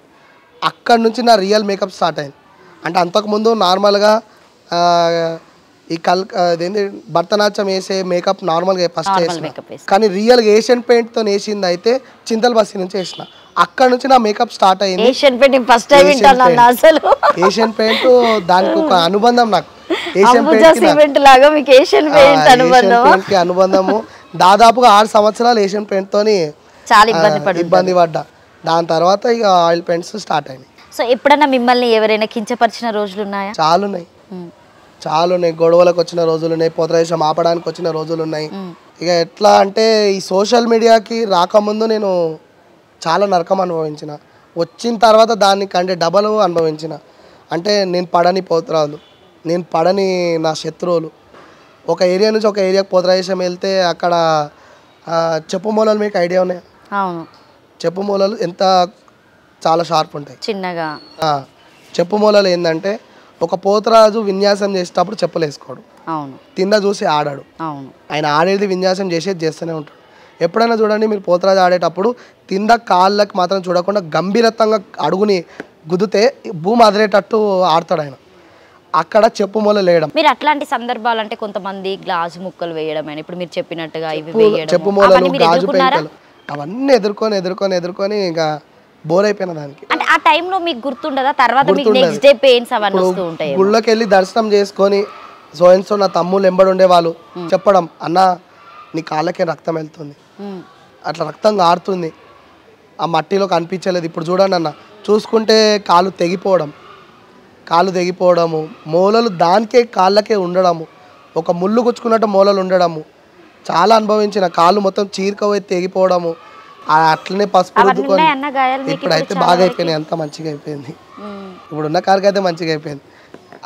అక్కడి నుంచి నా రియల్ మేకప్ స్టార్ట్ అయింది. అంటే అంతకుముందు నార్మల్గా ఈ అదేంటి భరతనాట్యం వేసే మేకప్ నార్మల్గా ఫస్ట్ వేసిన, కానీ రియల్గా ఏషియన్ పెయింట్తో వేసింది అయితే చింతల్ బస్సీ నుంచి వేసిన. అక్కడ నుంచి నా మేకప్ స్టార్ట్ అయింది. ఏషియన్ పెయింట్ దానికి ఒక అనుబంధం, నాకు ఏషియన్ పెయింట్ కి అనుబంధము. దాదాపుగా 6 సంవత్సరాలు ఏషియన్ పెయింట్ తోని చాలా ఇబ్బంది పడ్డా. దాని తర్వాత ఇక ఆయిల్ పెయింట్స్ స్టార్ట్ అయినాయి. సో ఎప్పుడన్నా మిమ్మల్ని ఎవరైనా కించపరిచిన రోజులు ఉన్నాయా? చాలా ఉన్నాయి. గొడవలకు వచ్చిన రోజులు ఉన్నాయి, పోతరాశం ఆపడానికి వచ్చిన రోజులు ఉన్నాయి. ఇక ఎట్లా అంటే ఈ సోషల్ మీడియాకి రాకముందు నేను చాలా నరకం అనుభవించిన, వచ్చిన తర్వాత దానికంటే డబల్ అనుభవించిన. అంటే నేను పడని పోతరాజులు, నేను పడని నా శత్రువులు. ఒక ఏరియా నుంచి ఒక ఏరియాకి పోతరాశం వెళ్తే అక్కడ చెప్పు మూలలు మీకు ఐడియా ఉన్నాయి? అవును, చెప్పు మూలలు ఎంత చాలా షార్ప్ ఉంటాయి చిన్నగా. చెప్పు మూలలు ఏంటంటే ఒక పోతరాజు విన్యాసం చేసేటప్పుడు చెప్పులు వేసుకోడు, అవును, తిన్న చూసి ఆడాడు, అవును, ఆయన ఆడేది విన్యాసం చేస్తూనే ఉంటాడు. ఎప్పుడైనా చూడండి మీరు పోతరాజు ఆడేటప్పుడు కింద కాళ్ళకి మాత్రం చూడకుండా గంభీరత్వంగా అడుగుని గుద్దితే భూమి అదిరేటట్టు ఆడతాడు ఆయన. అక్కడ చెప్పు మూల లేయడం. మీరు అట్లాంటి సందర్భాలు అంటే కొంతమంది గ్లాసు ముక్కలు వేయడం, ఇప్పుడు మీరు చెప్పినట్టుగా చెప్పు మూలలు గాజు పెంకలు అవన్నీ ఎదుర్కొని ఇంకా బోర్ అయిపోయిన దానికి. అంటే ఆ టైంలో మీకు గుర్తుండదా? తర్వాత మీకు నెక్స్ట్ డే పెయిన్స్ అవన్నీ వస్తూ ఉంటాయి. గుళ్ళకి వెళ్ళి దర్శనం చేసుకొని సో అండ్ సో నా తమ్ముళ్ళు ఎంబడి ఉండేవాళ్ళు చెప్పడం, అన్న నీ కాళ్ళకే రక్తం వెళ్తుంది, అట్లా రక్తం గారుతుంది, ఆ మట్టిలో కనిపించలేదు. ఇప్పుడు చూడండి అన్న, చూసుకుంటే కాళ్ళు తెగిపోవడము, మూలలు దానికే కాళ్ళకే ఉండడము, ఒక ముళ్ళు గుచ్చుకున్నట్టు మూలలు ఉండడము చాలా అనుభవించిన. కాళ్ళు మొత్తం చీరకపోయి తెగిపోవడము, అట్లనే పసుపు రుద్దుకొని. ఇప్పుడైతే బాగా అయిపోయినాయి, అంత మంచిగా అయిపోయింది. ఇప్పుడున్న కారుకి అయితే మంచిగా అయిపోయింది.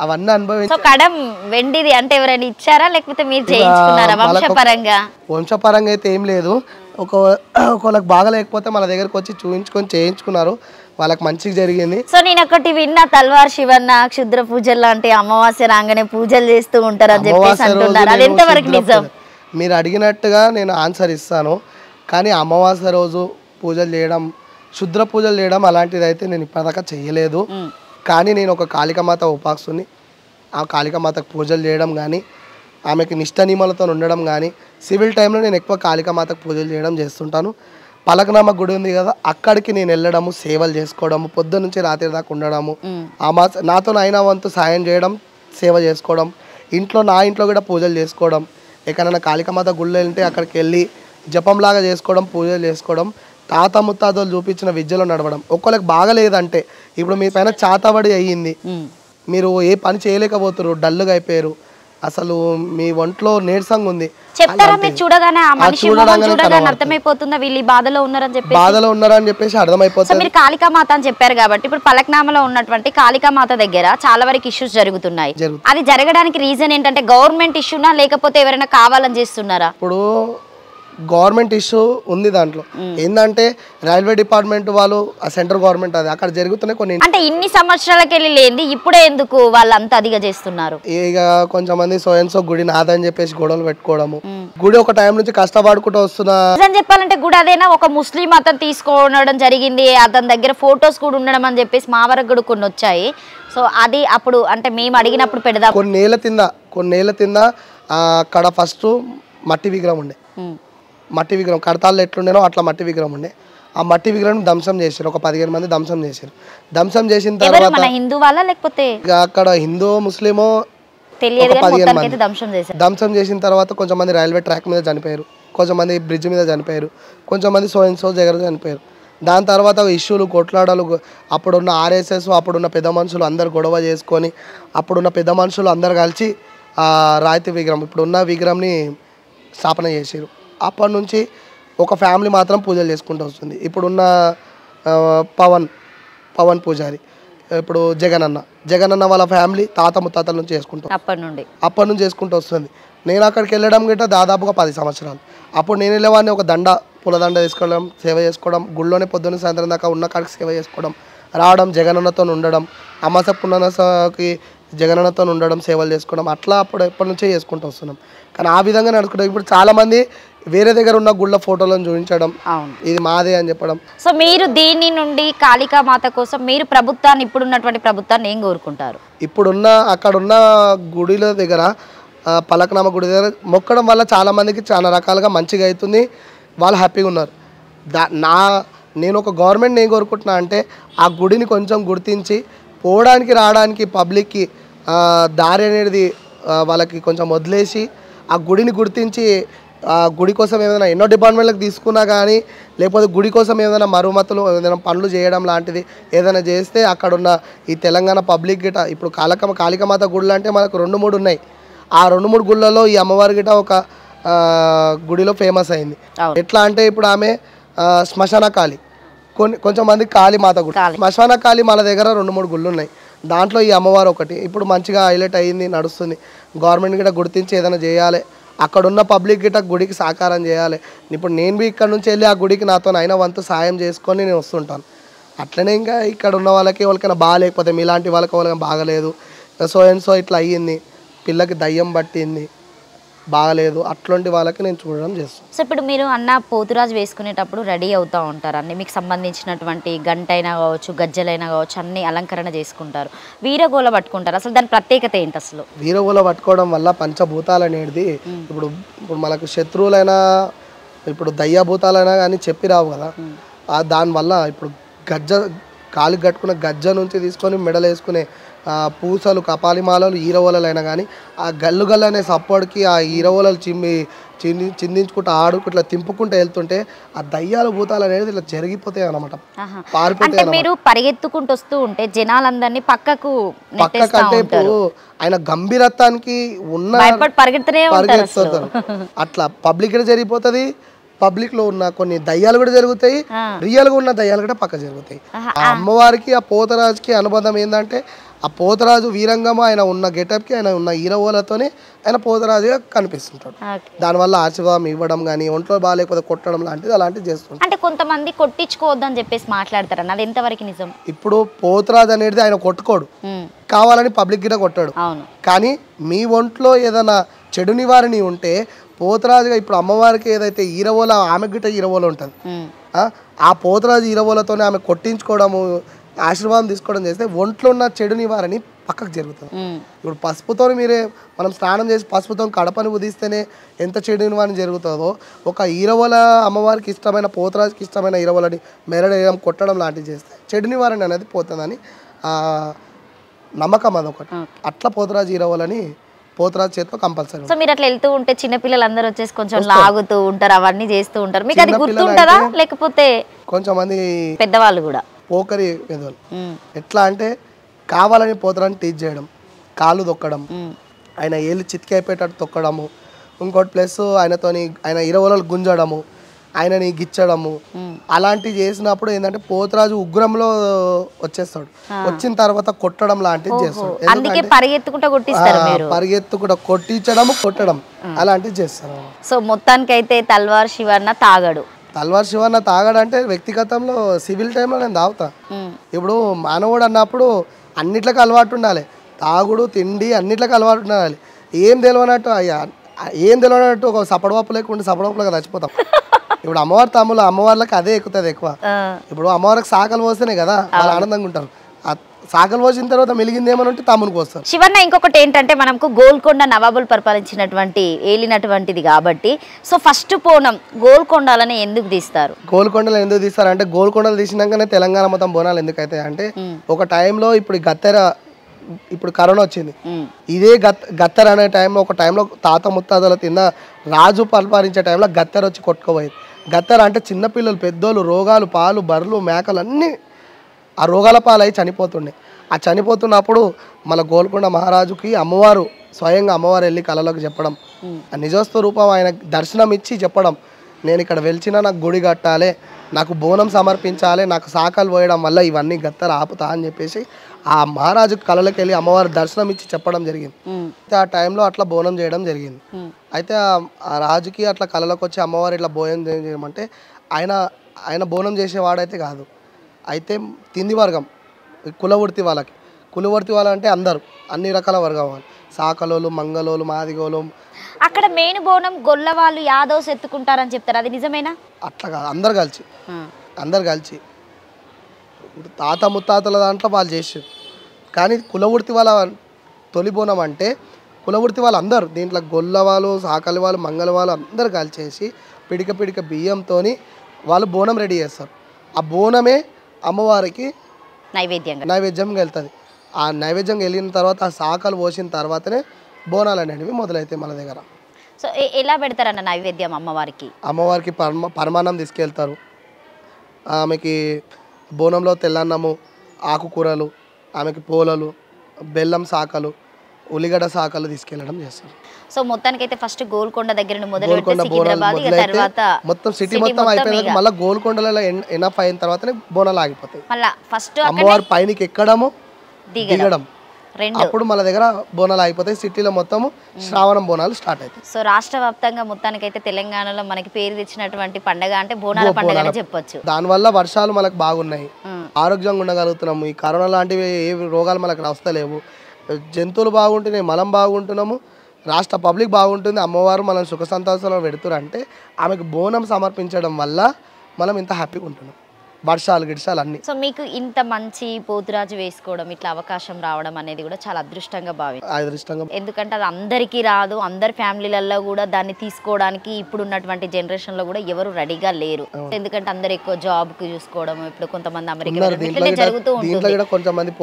అవన్నీ అనుభవించి కడం వెండిది అంటే ఎవరైనా ఇచ్చారా లేకపోతే మీరు చేయించుకున్నారా? వంశపరంగా అయితే ఏం లేదు, ఒకళ్ళకి బాగా లేకపోతే మన దగ్గరకు వచ్చి చూయించుకొని చేయించుకున్నారు, వాళ్ళకి మంచిగా జరిగింది. సో నేను ఒకటి విన్నా, తల్వార్ శివన్న క్షుద్ర పూజలు లాంటి అమావాస్య రాగానే పూజలు చేస్తూ ఉంటారు అని చెప్పేసి అంటున్నారు, అది ఎంతవరకు నిజం? మీరు అడిగినట్టుగా నేను ఆన్సర్ ఇస్తాను, కానీ అమావాస్య రోజు పూజలు చేయడం, క్షుద్ర పూజలు చేయడం అలాంటిది అయితే నేను ఇప్పటిదాకా చేయలేదు. కానీ నేను ఒక కాళికామాత ఉపాసకుని, ఆ కాళికామాతకు పూజలు చేయడం కానీ, ఆమెకి నిష్ఠ నియమాలతో ఉండడం కానీ, సివిల్ టైంలో నేను ఎక్కువ కాళికామాతకు పూజలు చేయడం చేస్తుంటాను. పలకనామ గుడి ఉంది కదా, అక్కడికి నేను వెళ్ళడము, సేవలు చేసుకోవడము, పొద్దున్న నుంచి రాత్రి దాకా ఉండడము, నాతో అయిన వంతు సాయం చేయడం, సేవ చేసుకోవడం, నా ఇంట్లో కూడా పూజలు చేసుకోవడం, ఎక్కడైనా కాళికామాత గుళ్ళు వెళ్తే అక్కడికి వెళ్ళి జపంలాగా చేసుకోవడం, పూజలు చేసుకోవడం తాత ముత్తాతలు చూపించిన విద్యలో నడవడం. ఒక్కళ్ళకి బాగలేదంటే ఇప్పుడు మీ పైన చాతబడి అయ్యింది, మీరు ఏ పని చేయలేకపోతారు, డల్గా అయిపోయారు, అసలు మీ ఒంట్లో నీరసంగా ఉంది చెప్తారా మీరు చూడగానే ఆ మనిషి మొహం చూడగానే అర్థమైపోతుందా వీళ్ళు బాధలో ఉన్నారని చెప్పేసి అర్థమైపోతుంది. మీరు కాళికామాత అని చెప్పారు కాబట్టి ఇప్పుడు పలక్నామలో ఉన్నటువంటి కాళికామాత దగ్గర చాలా వరకు ఇష్యూస్ జరుగుతున్నాయి. అది జరగడానికి రీజన్ ఏంటంటే గవర్నమెంట్ ఇష్యూనా లేకపోతే ఎవరైనా కావాలని చేస్తున్నారా? ఇప్పుడు గవర్నమెంట్ ఇష్యూ ఉంది దాంట్లో. ఏంటంటే రైల్వే డిపార్ట్మెంట్ వాళ్ళు, ఆ సెంట్రల్ గవర్నమెంట్, అది అక్కడ జరుగుతున్నాయి కొన్ని. అంటే ఇన్ని సంవత్సరాలకి వెళ్ళి లేని ఇప్పుడే ఎందుకు వాళ్ళు అంత అదిగా చేస్తున్నారు? ఇక కొంచెం మంది సో గుడి నాదని చెప్పేసి గొడవలు పెట్టుకోవడము. గుడి ఒక టైం నుంచి కష్టపడుకుంటూ వస్తున్నా చెప్పాలంటే గుడి అదేనా ఒక ముస్లిం అతను తీసుకోవడం జరిగింది, అతని దగ్గర ఫొటోస్ కూడా ఉండడం అని చెప్పేసి మా వరకు కూడా కొన్ని వచ్చాయి. సో అది అప్పుడు అంటే మేము అడిగినప్పుడు పెడదాం. కొన్నేళ్ల కింద అక్కడ ఫస్ట్ మట్టి విగ్రహం ఉండే, మట్టి విగ్రహం కడతాల్లో ఎట్లుండేనో అట్లా మట్టి విగ్రహం ఉండే. ఆ మట్టి విగ్రహం ధ్వంసం చేశారు, ఒక 15 మంది ధ్వంసం చేశారు. ధ్వంసం చేసిన తర్వాత హిందూ వాళ్ళ లేకపోతే అక్కడ హిందూ ముస్లిమో తెలియదు, 15 మంది ధ్వంసం చేసిన తర్వాత కొంచెం మంది రైల్వే ట్రాక్ మీద చనిపోయారు, కొంచెం మంది బ్రిడ్జ్ మీద చనిపోయారు, కొంచెం మంది సో దగ్గర చనిపోయారు. దాని తర్వాత ఇష్యూలు, కొట్లాడలు, అప్పుడున్న ఆర్ఎస్ఎస్, అప్పుడున్న పెద్ద మనుషులు అందరు గొడవ చేసుకొని, అప్పుడున్న పెద్ద మనుషులు అందరు కలిసి ఆ రాయితీ విగ్రహం, ఇప్పుడున్న విగ్రహంని స్థాపన చేసారు. అప్పటి నుంచి ఒక ఫ్యామిలీ మాత్రం పూజలు చేసుకుంటూ వస్తుంది. ఇప్పుడున్న పవన్ పూజారి, ఇప్పుడు జగనన్న వాళ్ళ ఫ్యామిలీ తాత ముత్తాతల నుంచి చేసుకుంటాం, అప్పటి నుంచి చేసుకుంటూ వస్తుంది. నేను అక్కడికి వెళ్ళడం గిట్ట దాదాపుగా 10 సంవత్సరాలు. అప్పుడు నేను వెళ్ళేవాడిని, ఒక పూలదండ తీసుకోవడం, సేవ చేసుకోవడం, గుళ్ళోనే పొద్దున్న సాయంత్రం దాకా ఉన్న కాడికి సేవ చేసుకోవడం, రావడం, జగనన్నతో ఉండడం, అమాస పున్ననసకి జగనన్నతో ఉండడం, సేవలు చేసుకోవడం, అట్లా ఎప్పటి నుంచే చేసుకుంటూ వస్తున్నాం. కానీ ఆ విధంగా నడుచుకుంటాం. ఇప్పుడు చాలామంది వేరే దగ్గర ఉన్న గుళ్ళ ఫోటోలను చూపించడం, ఇది మాదే అని చెప్పడం. సో మీరు దీని నుండి కాళికామాత కోసం మీరు ప్రభుత్వాన్ని, ఇప్పుడున్నటువంటి ప్రభుత్వాన్ని ఏం కోరుకుంటారు? అక్కడున్న గుడిల దగ్గర, పలకనామ గుడి దగ్గర మొక్కడం వల్ల చాలామందికి చాలా రకాలుగా మంచిగా అవుతుంది, వాళ్ళు హ్యాపీగా ఉన్నారు. నేను ఒక గవర్నమెంట్ ఏం కోరుకుంటున్నా అంటే ఆ గుడిని కొంచెం గుర్తించి పోవడానికి రావడానికి పబ్లిక్కి దారి అనేది వాళ్ళకి కొంచెం వదిలేసి ఆ గుడిని గుర్తించి ఆ గుడి కోసం ఏదైనా ఎన్నో డిపార్ట్మెంట్లకు తీసుకున్నా కానీ, లేకపోతే గుడి కోసం ఏదైనా మరుమతులు, ఏదైనా పనులు చేయడం లాంటిది ఏదైనా చేస్తే అక్కడున్న ఈ తెలంగాణ పబ్లిక్ గిట, ఇప్పుడు కాళికామాత గుళ్ళు అంటే మనకు 2-3 ఉన్నాయి. ఆ 2-3 గుళ్ళలో ఈ అమ్మవారి గిట ఒక గుడిలో ఫేమస్ అయింది. ఎట్లా అంటే ఇప్పుడు ఆమె శ్మశాన కాళి, కొంచెం మంది కాళీమాత గుడి, శ్మశాన కాళి మన దగ్గర 2-3 గుళ్ళు ఉన్నాయి. దాంట్లో ఈ అమ్మవారు ఒకటి. ఇప్పుడు మంచిగా హైలైట్ అయ్యింది, నడుస్తుంది. గవర్నమెంట్ గిట గుర్తించి ఏదైనా చేయాలి, అక్కడున్న పబ్లిక్ గిట గుడికి సహకారం చేయాలి. ఇప్పుడు నేను ఇక్కడ నుంచి వెళ్ళి ఆ గుడికి నాతో అయిన వంతు సాయం చేసుకొని నేను వస్తుంటాను. అట్లనే ఇంకా ఇక్కడ ఉన్న వాళ్ళకి ఎవరికైనా బాగాలేకపోతే, మీలాంటి వాళ్ళకి బాగలేదు, సో ఇట్లా అయ్యింది, పిల్లకి దయ్యం పట్టింది, బాగలేదు, అట్లాంటి వాళ్ళకి నేను చూడడం చేస్తాను. సో ఇప్పుడు మీరు అన్న పోతురాజు వేసుకునేటప్పుడు రెడీ అవుతూ ఉంటారు, అన్ని మీకు సంబంధించినటువంటి గంటైనా కావచ్చు, గజ్జలైనా కావచ్చు, అన్ని అలంకరణ చేసుకుంటారు, వీరగోల పట్టుకుంటారు. అసలు దాని ప్రత్యేకత ఏంటి? అసలు వీరగోల పట్టుకోవడం వల్ల పంచభూతాలు అనేది ఇప్పుడు మనకు శత్రువులైనా, ఇప్పుడు దయ్యభూతాలైనా కానీ చెప్పి రావు కదా, దానివల్ల ఇప్పుడు కాలికి కట్టుకున్న గజ్జ నుంచి తీసుకొని మెడలు వేసుకునే పూసలు, కపాలిమాలలు, ఈరవోలైనా కానీ ఆ గల్లు అనే సప్పడికి ఆ ఈరవోలలు చిందించుకుంటూ ఆడుకుంటూ ఇట్లా తింపుకుంటూ వెళ్తుంటే ఆ దయ్యాలు భూతాలు అనేది ఇట్లా జరిగిపోతాయి అన్నమాట, పారిపోతాయి. మీరు పరిగెత్తుకుంటూ వస్తూ ఉంటే జనాలందరినీ పక్కకు అంటే ఇప్పుడు ఆయన గంభీరత్వానికి పరిగెత్తుతారు, అట్లా పబ్లిక్ కూడా జరిగిపోతుంది. పబ్లిక్ లో ఉన్న కొన్ని దయ్యాలు కూడా జరుగుతాయి, రియల్ గా ఉన్న దయ్యాలు కూడా పక్క జరుగుతాయి. ఆ అమ్మవారికి ఆ పోతరాజుకి అనుబంధం ఏంటంటే ఆ పోతరాజు వీరంగమ ఆయన ఉన్న గెటప్కి, ఆయన ఉన్న ఈరవోలతోనే ఆయన పోతరాజుగా కనిపిస్తుంటాడు. దానివల్ల ఆశీర్వాదం ఇవ్వడం కానీ, ఒంట్లో బాగాలేకపోతే కొట్టడం లాంటిది అలాంటివి చేస్తుంటాడు. అంటే కొంతమంది కొట్టించుకోవద్దని చెప్పేసి మాట్లాడతారు, అది ఎంతవరకు నిజం? ఇప్పుడు పోతరాజు అనేది ఆయన కొట్టుకోడు, కావాలని పబ్లిక్ గిట కొట్టాడు. కానీ మీ ఒంట్లో ఏదైనా చెడు నివారణ ఉంటే పోతరాజుగా, ఇప్పుడు అమ్మవారికి ఏదైతే ఈరవోల, ఆమె గిట ఈరవోల ఉంటుంది, ఆ పోతరాజు ఈరవోలతోనే ఆమె కొట్టించుకోవడము, ఆశీర్వాదం తీసుకోవడం చేస్తే ఒంట్లో ఉన్న చెడు నివారణ పక్కకు జరుగుతుంది. ఇప్పుడు పసుపుతో మనం స్నానం చేసి పసుపుతో కడపని ఉదిస్తేనే ఎంత చెడు నివారణ జరుగుతుందో, ఒక ఈరవోల అమ్మవారికి ఇష్టమైన, పోతరాజుకి ఇష్టమైన ఈరవోలని మెరడేయడం, కొట్టడం లాంటివి చేస్తే చెడు నివారణ అనేది పోతుందని నమ్మకం అదొకటి. అట్లా పోతరాజు ఈరవోలని పోతురాజు చేతితో కంపల్సరీ. సో మీరు అట్లా వెళ్తూ ఉంటే చిన్న పిల్లలు అందరూ వచ్చేసి కొంచెం లాగుతూ ఉంటారు, అవన్నీ చేస్తూ ఉంటారు, మీకు అది గుర్తుంటుందా లేకపోతే కొంచెం మంది పెద్దవాళ్ళు కూడా పోకరి పెద్దవాళ్ళు ఎట్లా అంటే కావాలని పోతురాని టీచ్ చేయడం, కాళ్ళు తొక్కడం, ఆయన ఏళ్ళు చితికి అయిపోయేటట్టు తొక్కడము, ఇంకోటి ప్లస్ ఆయన 20 రోజులు గుంజడము, ఆయనని గిచ్చడము, అలాంటివి చేసినప్పుడు ఏంటంటే పోతురాజు ఉగ్రంలో వచ్చేస్తాడు. వచ్చిన తర్వాత కొట్టడం లాంటివి చేస్తాడు. అందుకే పరిగెత్తుకుంటా కొట్టిస్తారు మీరు. పరిగెత్తుకుంటా కొట్టించడము, కొట్టడం అలాంటివి చేస్తారు. సో మొత్తానికైతే తల్వార్ శివన్న తాగడు. తల్వార్ శివన్న తాగడంటే వ్యక్తిగతంలో సివిల్ టైంలో నేను తాగుతా. ఇప్పుడు మానవుడు అన్నప్పుడు అన్నిట్లకి అలవాటు ఉండాలి, తాగుడు తిండి అన్నిట్లకి అలవాటు ఉండాలి. ఏం తెలియనట్టు ఒక సపడవాపు లేకుండా సపడవాపులుగా చచ్చిపోతాం. ఇప్పుడు అమ్మవారి తమ్ముళ్ళు అమ్మవార్లకి అదే ఎక్కుతుంది ఎక్కువ. ఇప్పుడు అమ్మవారికి సాకలు పోస్తేనే కదా వాళ్ళు ఆనందంగా ఉంటారు. సాకలు పోసిన తర్వాత మెలిగింది ఏమని ఉంటే తమ్మునికి వస్తారు. శివన్న ఇంకొకటి ఏంటంటే మనకు గోల్కొండ నవాబులు పరిపాలించినటువంటి ఏలినటువంటిది కాబట్టి సో ఫస్ట్ బోనం గోల్కొండలని ఎందుకు తీస్తారు? గోల్కొండలు ఎందుకు తీస్తారు అంటే గోల్కొండలు తీసినాకనే తెలంగాణ మొత్తం బోనాలు ఎందుకైతే అంటే ఒక టైంలో ఇప్పుడు కరోనా వచ్చింది, ఇదే గత్తెర అనే టైంలో ఒక టైంలో తాత ముత్తాతలు తిన్న రాజు పరిపాలించే టైంలో గత్తెర వచ్చి కొట్టుకోపోయేది. గత్తెర అంటే చిన్నపిల్లలు పెద్దోళ్ళు రోగాలు పాలు బర్రెలు మేకలు అన్నీ ఆ రోగాల పాలై చనిపోతుండే. ఆ చనిపోతున్నప్పుడు మన గోల్కొండ మహారాజుకి స్వయంగా అమ్మవారు వెళ్ళి కళలోకి చెప్పడం, ఆ నిజస్వ రూపం ఆయన దర్శనం ఇచ్చి చెప్పడం, నేను ఇక్కడ వెలిచిన నాకు గుడి కట్టాలి, నాకు బోనం సమర్పించాలి, నాకు సాకలు పోయడం వల్ల ఇవన్నీ గత్తెర ఆపుతా అని చెప్పేసి ఆ మహారాజు కళలోకి వెళ్ళి అమ్మవారి దర్శనం ఇచ్చి చెప్పడం జరిగింది. ఆ టైంలో అట్లా బోనం చేయడం జరిగింది. అయితే ఆ రాజుకి అట్లా కళలోకి వచ్చి అమ్మవారు ఇట్లా బోనం చేయమంటే ఆయన బోనం చేసేవాడైతే కాదు, అయితే తిండి వర్గం కులవృత్తి వాళ్ళంటే అందరూ అన్ని రకాల వర్గం వాళ్ళు, సాకలోలు మంగళోలు మాదిగోలు. అక్కడ మెయిన్ బోనం గొల్ల వాళ్ళు యాదవ్స్ ఎత్తుకుంటారని చెప్తారు, అది నిజమేనా? అట్లా కాదు, అందరు కలిసి తాత ముత్తాతల దాంట్లో వాళ్ళు చేసారు. కానీ కులవృత్తి వాళ్ళ తొలి బోనం అంటే కులవృత్తి వాళ్ళు అందరూ దీంట్లో గొల్ల వాళ్ళు సాకలి వాళ్ళు మంగళ వాళ్ళు అందరు కలిసేసి పిడిక బియ్యంతో వాళ్ళు బోనం రెడీ చేస్తారు. ఆ బోనమే అమ్మవారికి నైవేద్యంగా వెళ్తుంది. ఆ నైవేద్యం వెళ్ళిన తర్వాత ఆ సాకలు పోసిన తర్వాతనే బోనాలు అనేవి మొదలైతాయి మన దగ్గర. సో ఎలా పెడతారన్న నైవేద్యం అమ్మవారికి? పరమాన్నం తీసుకెళ్తారు. ఆమెకి బోనంలో తెల్లన్నము, ఆకుకూరలు, ఆమెకి పూలలు, బెల్లం సాకలు, ఉల్లిగడ్డ సాకలు తీసుకెళ్ళడం చేస్తారు. సో మొత్తానికైతే ఫస్ట్ గోల్కొండ దగ్గర మొత్తం సిటీ మొత్తం అయిపోయిన మళ్ళీ గోల్కొండలో ఎనఫ్ అయిన తర్వాతనే బోనాలు ఆగిపోతాయి. అమ్మవారి పైనకి ఎక్కడము దిగడం, అప్పుడు మన దగ్గర బోనాలు అయిపోతాయి. సిటీలో మొత్తం శ్రావణం బోనాలు స్టార్ట్ అవుతాయి. సో రాష్ట్ర వ్యాప్తంగా మొత్తానికైతే తెలంగాణలో మనకి పేరు తెచ్చినటువంటి పండుగ అంటే బోనాల పండుగ అని చెప్పొచ్చు. దానివల్ల వర్షాలు మనకు బాగున్నాయి, ఆరోగ్యంగా ఉండగలుగుతున్నాము, ఈ కరోనా లాంటివి ఏ రోగాలు మనకు వస్తలేవు, జంతువులు బాగుంటున్నాయి, మనం బాగుంటున్నాము, రాష్ట్ర పబ్లిక్ బాగుంటుంది, అమ్మవారు మనం సుఖ సంతోషాలు పెడుతున్నారు అంటే ఆమెకు బోనం సమర్పించడం వల్ల మనం ఇంత హ్యాపీగా ఉంటున్నాం. వర్షాలు గిడ్షాలు అన్ని. సో మీకు ఇంత మంచి పోతురాజు వేసుకోవడం ఇట్లా అవకాశం రావడం అనేది కూడా చాలా అదృష్టంగా అదృష్టంగా, ఎందుకంటే అది అందరికీ రాదు, అందరి ఫ్యామిలీలలో కూడా దాన్ని తీసుకోవడానికి ఇప్పుడు ఉన్నటువంటి జనరేషన్ లో కూడా ఎవరు రెడీగా లేరు. ఎందుకంటే అందరు ఎక్కువ జాబ్ కు చూసుకోవడం, ఇప్పుడు కొంతమంది అమెరికా జరుగుతూ ఉంటుంది,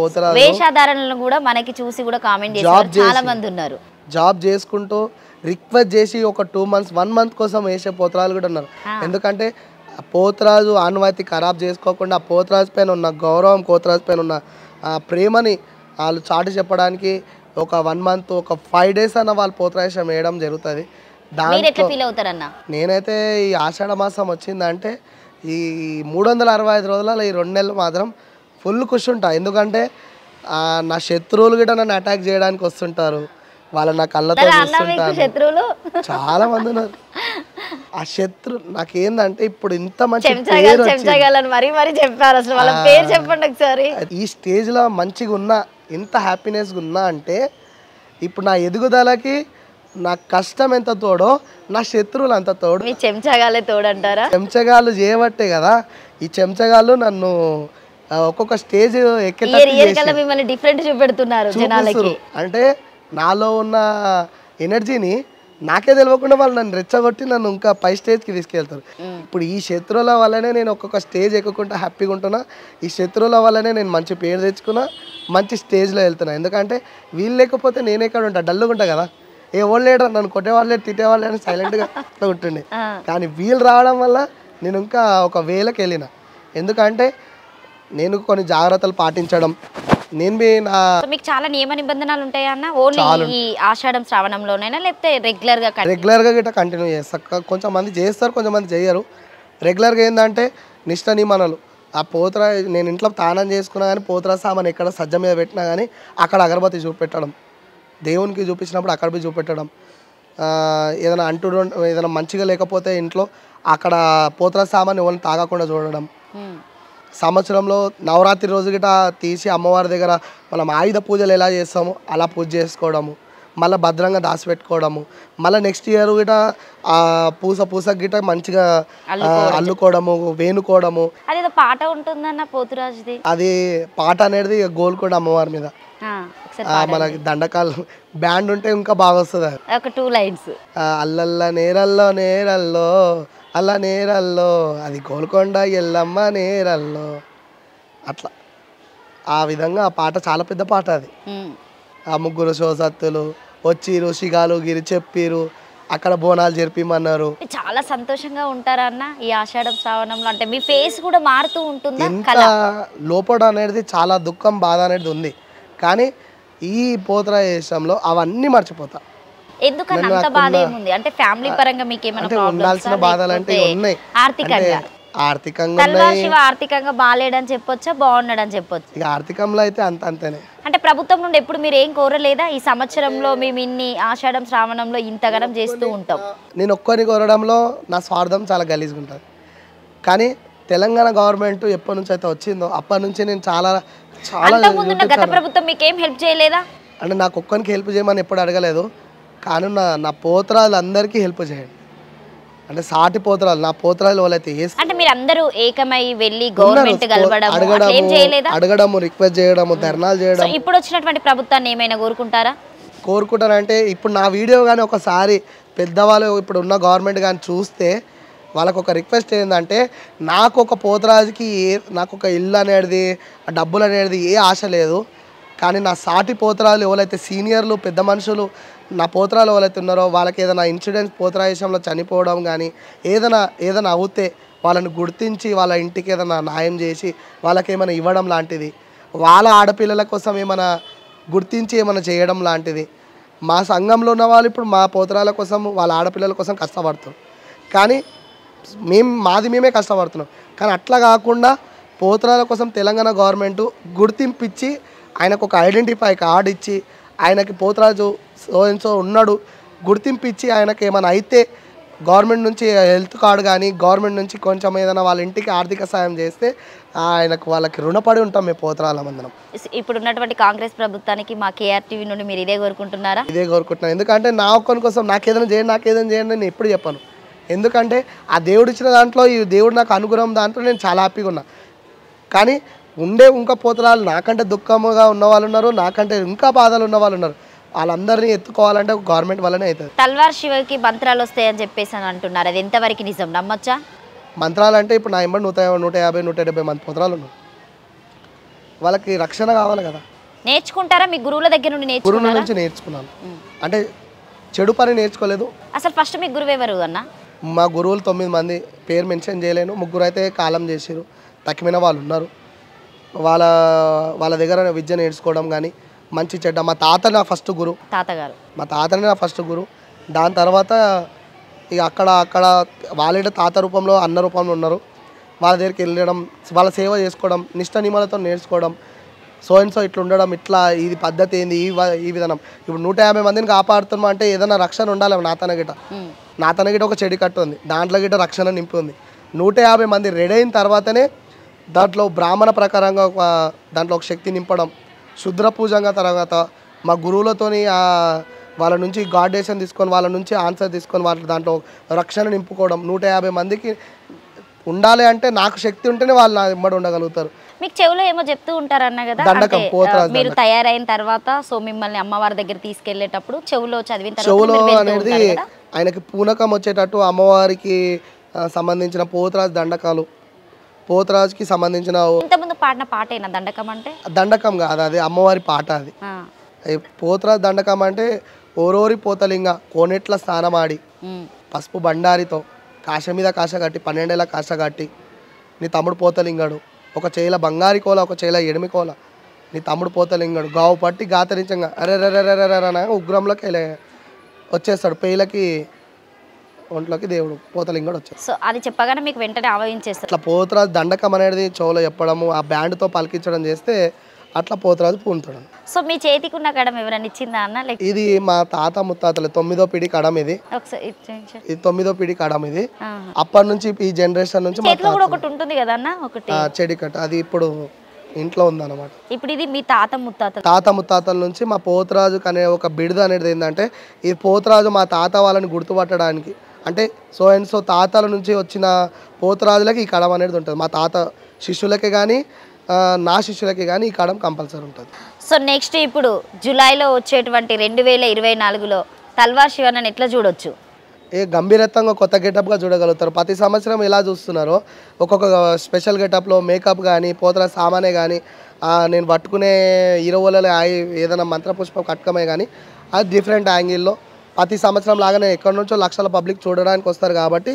వేషాధారణలను కూడా మనకి చూసి కూడా కామెంట్ చేస్తారు చాలా మంది ఉన్నారు. జాబ్ చేసుకుంటూ రిక్వెస్ట్ చేసి ఒక 2 months 1 month కోసం వేసే పోతురాలు కూడా ఉన్నారు. ఎందుకంటే పోతురాజు ఆనవాయితీ ఖరాబ్ చేసుకోకుండా పోతురాజు పైన ఉన్న గౌరవం, పోతురాజు పైన ఉన్న ప్రేమని వాళ్ళు చాటి చెప్పడానికి ఒక 1 month ఒక 5 days అన్న వాళ్ళు పోతురాజం వేయడం జరుగుతుంది. నేనైతే ఈ ఆషాఢ మాసం వచ్చిందంటే ఈ 365 రోజులలో ఈ 2 నెలలు మాత్రం ఫుల్ ఖుషి ఉంటా. ఎందుకంటే నా శత్రువులు కూడా నన్ను అటాక్ చేయడానికి వస్తుంటారు, వాళ్ళ నా కళ్ళతో శత్రువులు చాలా మంది ఉన్నారు. ఆ శత్రు నాకేందంటే ఇప్పుడు ఇంత మంచి ఈ స్టేజ్ లో మంచిగా ఉన్నా, ఇంత హ్యాపీనెస్గా ఉన్నా అంటే ఇప్పుడు నా ఎదుగుదలకి నా కష్టం ఎంత తోడో నా శత్రువులు అంత తోడు. చెంచగాలే తోడంటారా? చెంచగాళ్ళు చేయబట్టే కదా ఈ చెంచగాళ్ళు నన్ను ఒక్కొక్క స్టేజ్ డిఫరెంట్ చూపెడుతున్నారు జనాలకి. అంటే నాలో ఉన్న ఎనర్జీని నాకే తెలియకుండా వాళ్ళు నన్ను రెచ్చగొట్టి నన్ను ఇంకా పై స్టేజ్కి తీసుకెళ్తారు. ఇప్పుడు ఈ శత్రువుల వల్లనే నేను ఒక్కొక్క స్టేజ్ ఎక్కుకుంటా హ్యాపీగా ఉంటున్నా, ఈ శత్రువుల వల్లనే నేను మంచి పేరు తెచ్చుకున్నా, మంచి స్టేజ్లో వెళ్తున్నా. ఎందుకంటే వీళ్ళు లేకపోతే నేను ఎక్కడ ఉంటా, డల్లుగా ఉంటా కదా. ఎవరు లేడు నన్ను కొట్టేవాళ్ళు లేడు తిట్టేవాళ్ళు లేడు సైలెంట్గా అట్లా ఉంటుండే. కానీ వీళ్ళు రావడం వల్ల నేను ఇంకా ఒక వేలకు వెళ్ళిన. ఎందుకంటే నేను కొన్ని జాగ్రత్తలు పాటించడం, నేను నా మీకు చాలా నియమ నిబంధనలు ఉంటాయా అన్న? ఓన్లీ ఈ ఆషాఢం శ్రావణంలోనైనా లేకపోతే రెగ్యులర్గా గిట్ట కంటిన్యూ చేస్తా. కొంచెం మంది చేస్తారు, కొంచెంమంది చేయరు. రెగ్యులర్గా ఏంటంటే నిష్ట నియమనాలు. ఆ పోతరా నేను ఇంట్లో తానం చేసుకున్నా కానీ పోతరా సామాన్ ఎక్కడ సజ్జ మీద పెట్టినా కానీ అక్కడ అగరబత్తి చూపెట్టడం, దేవునికి చూపించినప్పుడు అక్కడ పోయి చూపెట్టడం, ఏదైనా ఏదైనా మంచిగా లేకపోతే ఇంట్లో అక్కడ పోతరా సామాన్ ఎవరిని తాగకుండా చూడడం. సంవత్సరంలో నవరాత్రి రోజు గిట తీసి అమ్మవారి దగ్గర మనం ఆయుధ పూజలు ఎలా చేస్తామో అలా పూజ చేసుకోవడము, మళ్ళీ భద్రంగా దాచిపెట్టుకోవడము, మళ్ళీ నెక్స్ట్ ఇయర్ గిట పూస గిట మంచిగా అల్లుకోవడము, వేనుకోవడము. అదేదో పాట ఉంటుందన్న పోతురాజుది, అది పాట అనేది గోల్కొండ అమ్మవారి మీద మనకి దండకాలు బ్యాండ్ ఉంటే ఇంకా బాగా వస్తుంది. ఒక 2 లైన్స్. అల్లల్ల నేరల్లో నేరల్లో అల్ల నేరల్లో అది గోల్కొండ ఎల్లమ్మ నేరల్లో, అట్లా ఆ విధంగా ఆ పాట చాలా పెద్ద పాట. అది ఆ ముగ్గురు శోసత్తులు వచ్చిరు, షిగాలు గిరి చెప్పిరు, అక్కడ బోనాలు జరిపిమన్నారు. చాలా సంతోషంగా ఉంటారా అన్న ఈ ఆషాఢం శ్రావణంలో? అంటే మీ ఫేస్ కూడా మారుతూ ఉంటుందా? ఎంత లోపల అనేది చాలా దుఃఖం, బాధ అనేది ఉంది. కానీ ఈ పోతరా విషయంలో అవన్నీ మర్చిపోతా. ఎందుకని అంత బాధ ఏముంది? అంటే ఫ్యామిలీ పరంగా మీకు ఏమైనా ఉండాల్సిన బాధలు అంటే ఉన్నాయి. ఆర్థికంగా తల్వార్ శివ ఆర్థికంగా బాలేడని చెప్పొచ్చా, బాగున్నాడని చెప్పొచ్చు? ఇక ఆర్థికంలో అయితే అంతేనే. అంటే ప్రభుత్వం నుండి ఎప్పుడు మీరు ఏం కోరలేదా? ఈ సంవత్సరంలో మేము ఇన్ని ఆషాఢం శ్రావణంలో ఇంతగానం చేస్తూ ఉంటాం. నేను ఒక్కరిని కోరడంలో నా స్వార్థం చాలా గలీజ్గా ఉంటుంది. కానీ తెలంగాణ గవర్నమెంట్ ఎప్పటి నుంచి అయితే వచ్చిందో అప్పటి నుంచి నేను చాలా గత ప్రభుత్వం మీకు ఏం హెల్ప్ చేయలేదా? అంటే నాకు ఒక్కరికి హెల్ప్ చేయమని ఎప్పుడు అడగలేదు. కానీ నా పోతరాలు అందరికీ హెల్ప్ చేయండి. అంటే సాటి పోతరాలు, నా పోతరాలు వాళ్ళైతే అంటే మీరు అందరూ ఏకమై వెళ్ళి గవర్నమెంట్ అడగడము, రిక్వెస్ట్ చేయడము, ధర్నాలు చేయడం. ఇప్పుడు వచ్చినటువంటి ప్రభుత్వాన్ని ఏమైనా కోరుకుంటారంటే ఇప్పుడు నా వీడియో కానీ ఒకసారి పెద్దవాళ్ళు ఇప్పుడు ఉన్న గవర్నమెంట్ కానీ చూస్తే వాళ్ళకు ఒక రిక్వెస్ట్ ఏంటంటే, నాకు ఒక పోతరాజుకి నాకు ఒక ఇల్లు అనేది, డబ్బులు అనేది ఏ ఆశ లేదు. కానీ నా సాటి పోతరాలు ఎవరైతే సీనియర్లు, పెద్ద మనుషులు, నా పోతరాలు ఎవరైతే ఉన్నారో వాళ్ళకి ఏదైనా ఇన్సిడెంట్స్ పోతరా విషయంలో చనిపోవడం కానీ ఏదైనా అవుతే వాళ్ళని గుర్తించి వాళ్ళ ఇంటికి ఏదైనా న్యాయం చేసి వాళ్ళకి ఏమైనా ఇవ్వడం లాంటిది, వాళ్ళ ఆడపిల్లల కోసం ఏమైనా గుర్తించి ఏమైనా చేయడం లాంటిది. మా సంఘంలో ఉన్న వాళ్ళు ఇప్పుడు మా పోతరాల కోసం, వాళ్ళ ఆడపిల్లల కోసం కష్టపడుతారు. కానీ మేమే కష్టపడుతున్నాం. కానీ అట్లా కాకుండా పోతరాల కోసం తెలంగాణ గవర్నమెంట్ గుర్తింపిచ్చి ఆయనకు ఒక ఐడెంటిఫై కార్డు ఇచ్చి, ఆయనకి పోతరాజు సో ఉన్నాడు గుర్తింపిచ్చి, ఆయనకి ఏమైనా అయితే గవర్నమెంట్ నుంచి హెల్త్ కార్డు కానీ గవర్నమెంట్ నుంచి కొంచెం ఏదైనా వాళ్ళ ఇంటికి ఆర్థిక సాయం చేస్తే వాళ్ళకి రుణపడి ఉంటాం మేము పోతరాల మందరం. ఇప్పుడు ఉన్నటువంటి కాంగ్రెస్ ప్రభుత్వానికి మా కేఆర్టీవీ నుండి మీరు ఇదే కోరుకుంటున్నారా? ఇదే కోరుకుంటున్నాను. ఎందుకంటే నా ఒక్కరి కోసం నాకేదైనా చేయండి నేను ఎప్పుడు చెప్పాను. ఎందుకంటే ఆ దేవుడు ఇచ్చిన దాంట్లో ఈ దేవుడు నాకు అనుగ్రహం దాంట్లో నేను చాలా హ్యాపీగా ఉన్నా. కానీ ఇంకా పోతరాలు నాకంటే దుఃఖముగా ఉన్న వాళ్ళు ఉన్నారు, నాకంటే ఇంకా బాధలు ఉన్న వాళ్ళు ఉన్నారు. వాళ్ళందరినీ ఎత్తుకోవాలంటే గవర్నమెంట్ వల్లనే అవుతుంది. తల్వార్ శివకి మంత్రాలు వస్తాయని చెప్పేసి అని అంటున్నారు, అది ఎంతవరకు నిజం, నమ్మచ్చా? మంత్రాలు అంటే ఇప్పుడు నా ఎంబడి 150, 170 మంది పోతరాలు ఉన్నారు. వాళ్ళకి రక్షణ కావాలి కదా. నేర్చుకుంటారా? మీ గురువుల దగ్గర నుండి గురువుల నుంచి నేర్చుకున్నాను. అంటే చెడు పని నేర్చుకోలేదు. అసలు ఫస్ట్ మీ గురువు ఎవరు అన్న? మా గురువులు 9 మంది, పేరు మెన్షన్ చేయలేను. 3 అయితే కాలం చేసారు, తక్కిన వాళ్ళు ఉన్నారు. వాళ్ళ దగ్గర విద్య నేర్చుకోవడం కానీ మంచి చెడ్డ. మా తాత నా ఫస్ట్ గురువు, మా తాతనే నా ఫస్ట్ గురువు. దాని తర్వాత ఇక అక్కడ వాళ్ళ తాత రూపంలో అన్న రూపంలో ఉన్నారు. వాళ్ళ దగ్గరికి వెళ్ళడం, వాళ్ళ సేవ చేసుకోవడం, నిష్ట నియమాలతో నేర్చుకోవడం, సో ఇట్లా ఉండడం, ఇట్లా ఇది పద్ధతి ఏంది, ఈ విధానం. ఇప్పుడు 150 మందిని కాపాడుతున్నాం అంటే ఏదైనా రక్షణ ఉండాలి. నాతన గిట ఒక చెడి కట్టు ఉంది, దాంట్లో గిట రక్షణ నింపి ఉంది. 150 మంది రెడీ అయిన తర్వాతనే దాంట్లో బ్రాహ్మణ ప్రకారంగా దాంట్లో ఒక శక్తి నింపడం, శుద్ర పూజంగా తర్వాత మా గురువులతోని వాళ్ళ నుంచి గార్డేషన్ తీసుకొని, వాళ్ళ నుంచి ఆన్సర్ తీసుకొని వాళ్ళ దాంట్లో రక్షణ నింపుకోవడం. 150 మందికి ఉండాలి అంటే నాకు శక్తి ఉంటేనే వాళ్ళు నా వెంబడి ఉండగలుగుతారు. మీకు చెవులో ఏమో చెప్తూ ఉంటారు అన్న కదా, మీరు తయారైన తర్వాత సో మిమ్మల్ని అమ్మవారి దగ్గర తీసుకెళ్లేటప్పుడు చెవులో చదివిన చెవులో అనేది ఆయనకి పూనకం వచ్చేటట్టు అమ్మవారికి సంబంధించిన పోతరాజు దండకాలు, పోతరాజుకి సంబంధించిన ఇంతకుముందు పాడిన పాటేనా దండకం అంటే? దండకం కాదు, అది అమ్మవారి పాట. అది పోతరాజు దండకం అంటే ఓరోరి పోతలింగ కోనెట్ల స్నానమాడి పసుపు బండారితో కాశ మీద కాశ కట్టి 12 ఏళ్ళ కాశ కట్టి నీ తమ్ముడు పోతలింగాడు ఒక చేల బంగారి కోల ఒక చేల ఎడిమి కోల నీ తమ్ముడు పోతలింగాడు గావు పట్టి గాతరించంగా అరెరెరెరెరన ఉగ్రంలోకి వచ్చేస్తాడు పేలకి ఒంట్లోకి దేవుడు పోతలింగాడు వచ్చాడు. సో అది చెప్పగానే మీకు వెంటనే ఆవహించేస్తారు. అట్లా పోతరాజు దండకం అనేది చెవులో చెప్పడము ఆ బ్యాండ్తో పలికించడం చేస్తే అట్లా పోతరాజు పూనుతాడు. సో మీ చేతికి ఉన్న కడం ఎవరైనా ఇచ్చిందా అన్న? లైక్ ఇది మా తాత ముత్తాతలు 9వ పీడి కడం ఇది. ఇది 9వ పీడి కడం ఇది. అప్పటి నుంచి ఈ జనరేషన్ నుంచి చేతిలో కూడా ఒకటి ఉంటుంది కదా అన్న, ఒకటి చెడి కట్ట, అది ఇప్పుడు ఇంట్లో ఉందన్నమాట. ఇప్పుడు ఇది మీ తాత ముత్తాతల నుంచి మా పోతరాజు అనే ఒక బిడుద అనేది ఏంటంటే ఈ పోతరాజు మా తాత వాళ్ళని గుర్తుపట్టడానికి, అంటే సో అండ్ సో తాతల నుంచి వచ్చిన పోతరాజులకి ఈ కడం అనేది ఉంటుంది. మా తాత శిష్యులకి కానీ నా శిష్యులకి కానీ ఈ కడం కంపల్సరీ ఉంటుంది. సో నెక్స్ట్ ఇప్పుడు జూలైలో వచ్చేటువంటి 2024లో తల్వార్ శివన్నని ఎట్లా చూడొచ్చు? గంభీరత్వంగా కొత్త గెటప్గా చూడగలుగుతారు. ప్రతి సంవత్సరం ఎలా చూస్తున్నారో ఒక్కొక్క స్పెషల్ గెటప్లో మేకప్ కానీ పోతరాజు సామానే కానీ నేను పట్టుకునే హీరోలలో ఏదైనా మంత్రపుష్పం కట్కమే కానీ అది డిఫరెంట్ యాంగిల్లో ప్రతి సంవత్సరం లాగానే ఎక్కడి నుంచో లక్షల పబ్లిక్ చూడడానికి వస్తారు. కాబట్టి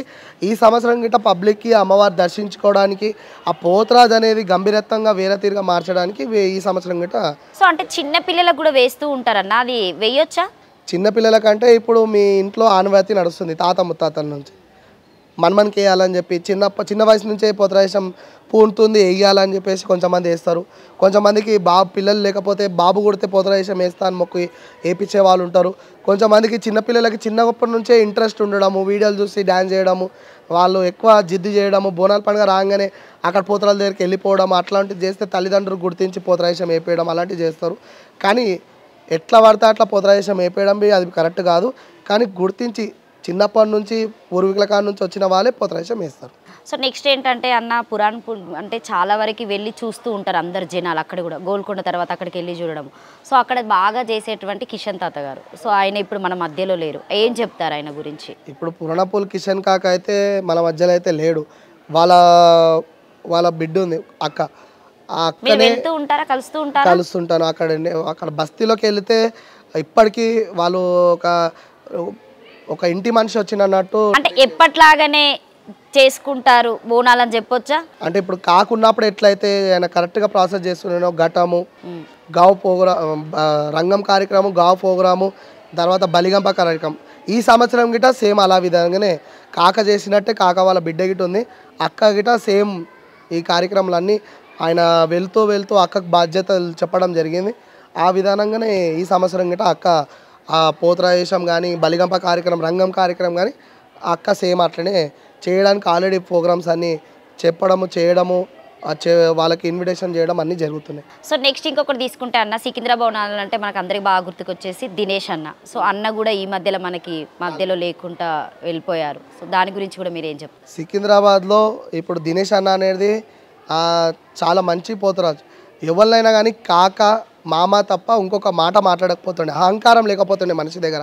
ఈ సంవత్సరం గిట్ట పబ్లిక్కి అమ్మవారు దర్శించుకోవడానికి ఆ పోతరాజు అనేది గంభీరత్వంగా వేరే తీరుగా మార్చడానికి ఈ సంవత్సరం గిట్ట. సో అంటే చిన్న పిల్లలకు కూడా వేస్తూ ఉంటారన్న, అది వేయొచ్చా? చిన్నపిల్లల కంటే ఇప్పుడు మీ ఇంట్లో ఆనవాయితీ నడుస్తుంది తాత ముత్తాతల నుంచి మన్మన్కి వేయాలని చెప్పి చిన్న వయసు నుంచే పోతరాజం పూనుతుంది వేయాలని చెప్పేసి కొంతమంది వేస్తారు. కొంతమందికి పిల్లలు లేకపోతే బాబు కొడితే పోతరాజం వేస్తా అని మొక్కి వేయించే వాళ్ళు ఉంటారు. కొంతమందికి చిన్నపిల్లలకి చిన్నప్పటి నుంచే ఇంట్రెస్ట్ ఉండడము, వీడియోలు చూసి డ్యాన్స్ చేయడము, వాళ్ళు ఎక్కువ జిద్దు చేయడము, బోనాల పండుగ రాగానే అక్కడ పోతరాల దగ్గరికి వెళ్ళిపోవడం అట్లాంటివి చేస్తే తల్లిదండ్రులు గుర్తించి పోతరాజం వేపేయడం అలాంటివి చేస్తారు. కానీ ఎట్లా పడితే అట్లా పోతరాజం వేపేయడం అది కరెక్ట్ కాదు. కానీ గుర్తించి చిన్నప్పటి నుంచి పూర్వీకుల కాడ నుంచి వచ్చిన వాళ్ళే పోతరాజం వేస్తారు. సో నెక్స్ట్ ఏంటంటే అన్న అంటే చాలా వరకు వెళ్ళి చూస్తూ ఉంటారు అందరు జనాలు, అక్కడ కూడా గోల్కొండ తర్వాత అక్కడికి వెళ్ళి చూడడం. సో అక్కడ బాగా చేసేటువంటి కిషన్ తాత గారు, సో ఆయన ఇప్పుడు మన మధ్యలో లేరు, ఏం చెప్తారు ఆయన గురించి? ఇప్పుడు పురాణపూల్ కిషన్ కాక అయితే మన మధ్యలో అయితే లేడు, వాళ్ళ బిడ్డ ఉంది అక్క. కలుస్తుంటాను అక్కడ బస్తీలోకి వెళితే ఇప్పటికీ వాళ్ళు ఒక ఇంటి మనిషి వచ్చినట్టు, అంటే ఎప్పట్లాగానే చేసుకుంటారు బోనాలని చెప్పొచ్చా? అంటే ఇప్పుడు కాకున్నప్పుడు ఎట్లయితే ఆయన కరెక్ట్గా ప్రాసెస్ చేస్తున్నానో ఘటము, గావు రంగం కార్యక్రమం, గావు ప్రోగ్రాము, తర్వాత బలిగంప కార్యక్రమం ఈ సంవత్సరం గిట సేమ్ అలా విధంగానే కాక చేసినట్టే కాక వాళ్ళ బిడ్డ గిట ఉంది, అక్క గిట సేమ్ ఈ కార్యక్రమాలన్నీ ఆయన వెళ్తూ అక్కకు బాధ్యతలు చెప్పడం జరిగింది. ఆ విధానంగానే ఈ సంవత్సరం గిట అక్క ఆ పోతరాజం కానీ బలిగంప కార్యక్రమం రంగం కార్యక్రమం కానీ అక్క సేమ్ అట్లనే చేయడానికి ఆల్రెడీ ప్రోగ్రామ్స్ అన్నీ చెప్పడము చేయడము వాళ్ళకి ఇన్విటేషన్ చేయడం అన్నీ జరుగుతున్నాయి. సో నెక్స్ట్ ఇంకొకటి తీసుకుంటే అన్న సికింద్రాబాద్ అంటే మనకు అందరికి బాగా గుర్తుకొచ్చేసి దినేష్ అన్న. సో అన్న కూడా ఈ మధ్యలో మనకి మధ్యలో లేకుండా వెళ్ళిపోయారు. సో దాని గురించి కూడా మీరు ఏం చెప్తారు? సికింద్రాబాద్లో ఇప్పుడు దినేష్ అన్న అనేది చాలా మంచి పోతరాజు. ఎవరినైనా కానీ కాక మామ తప్ప ఇంకొక మాట మాట్లాడకపోతుండే, అహంకారం లేకపోతుండే మనిషి దగ్గర.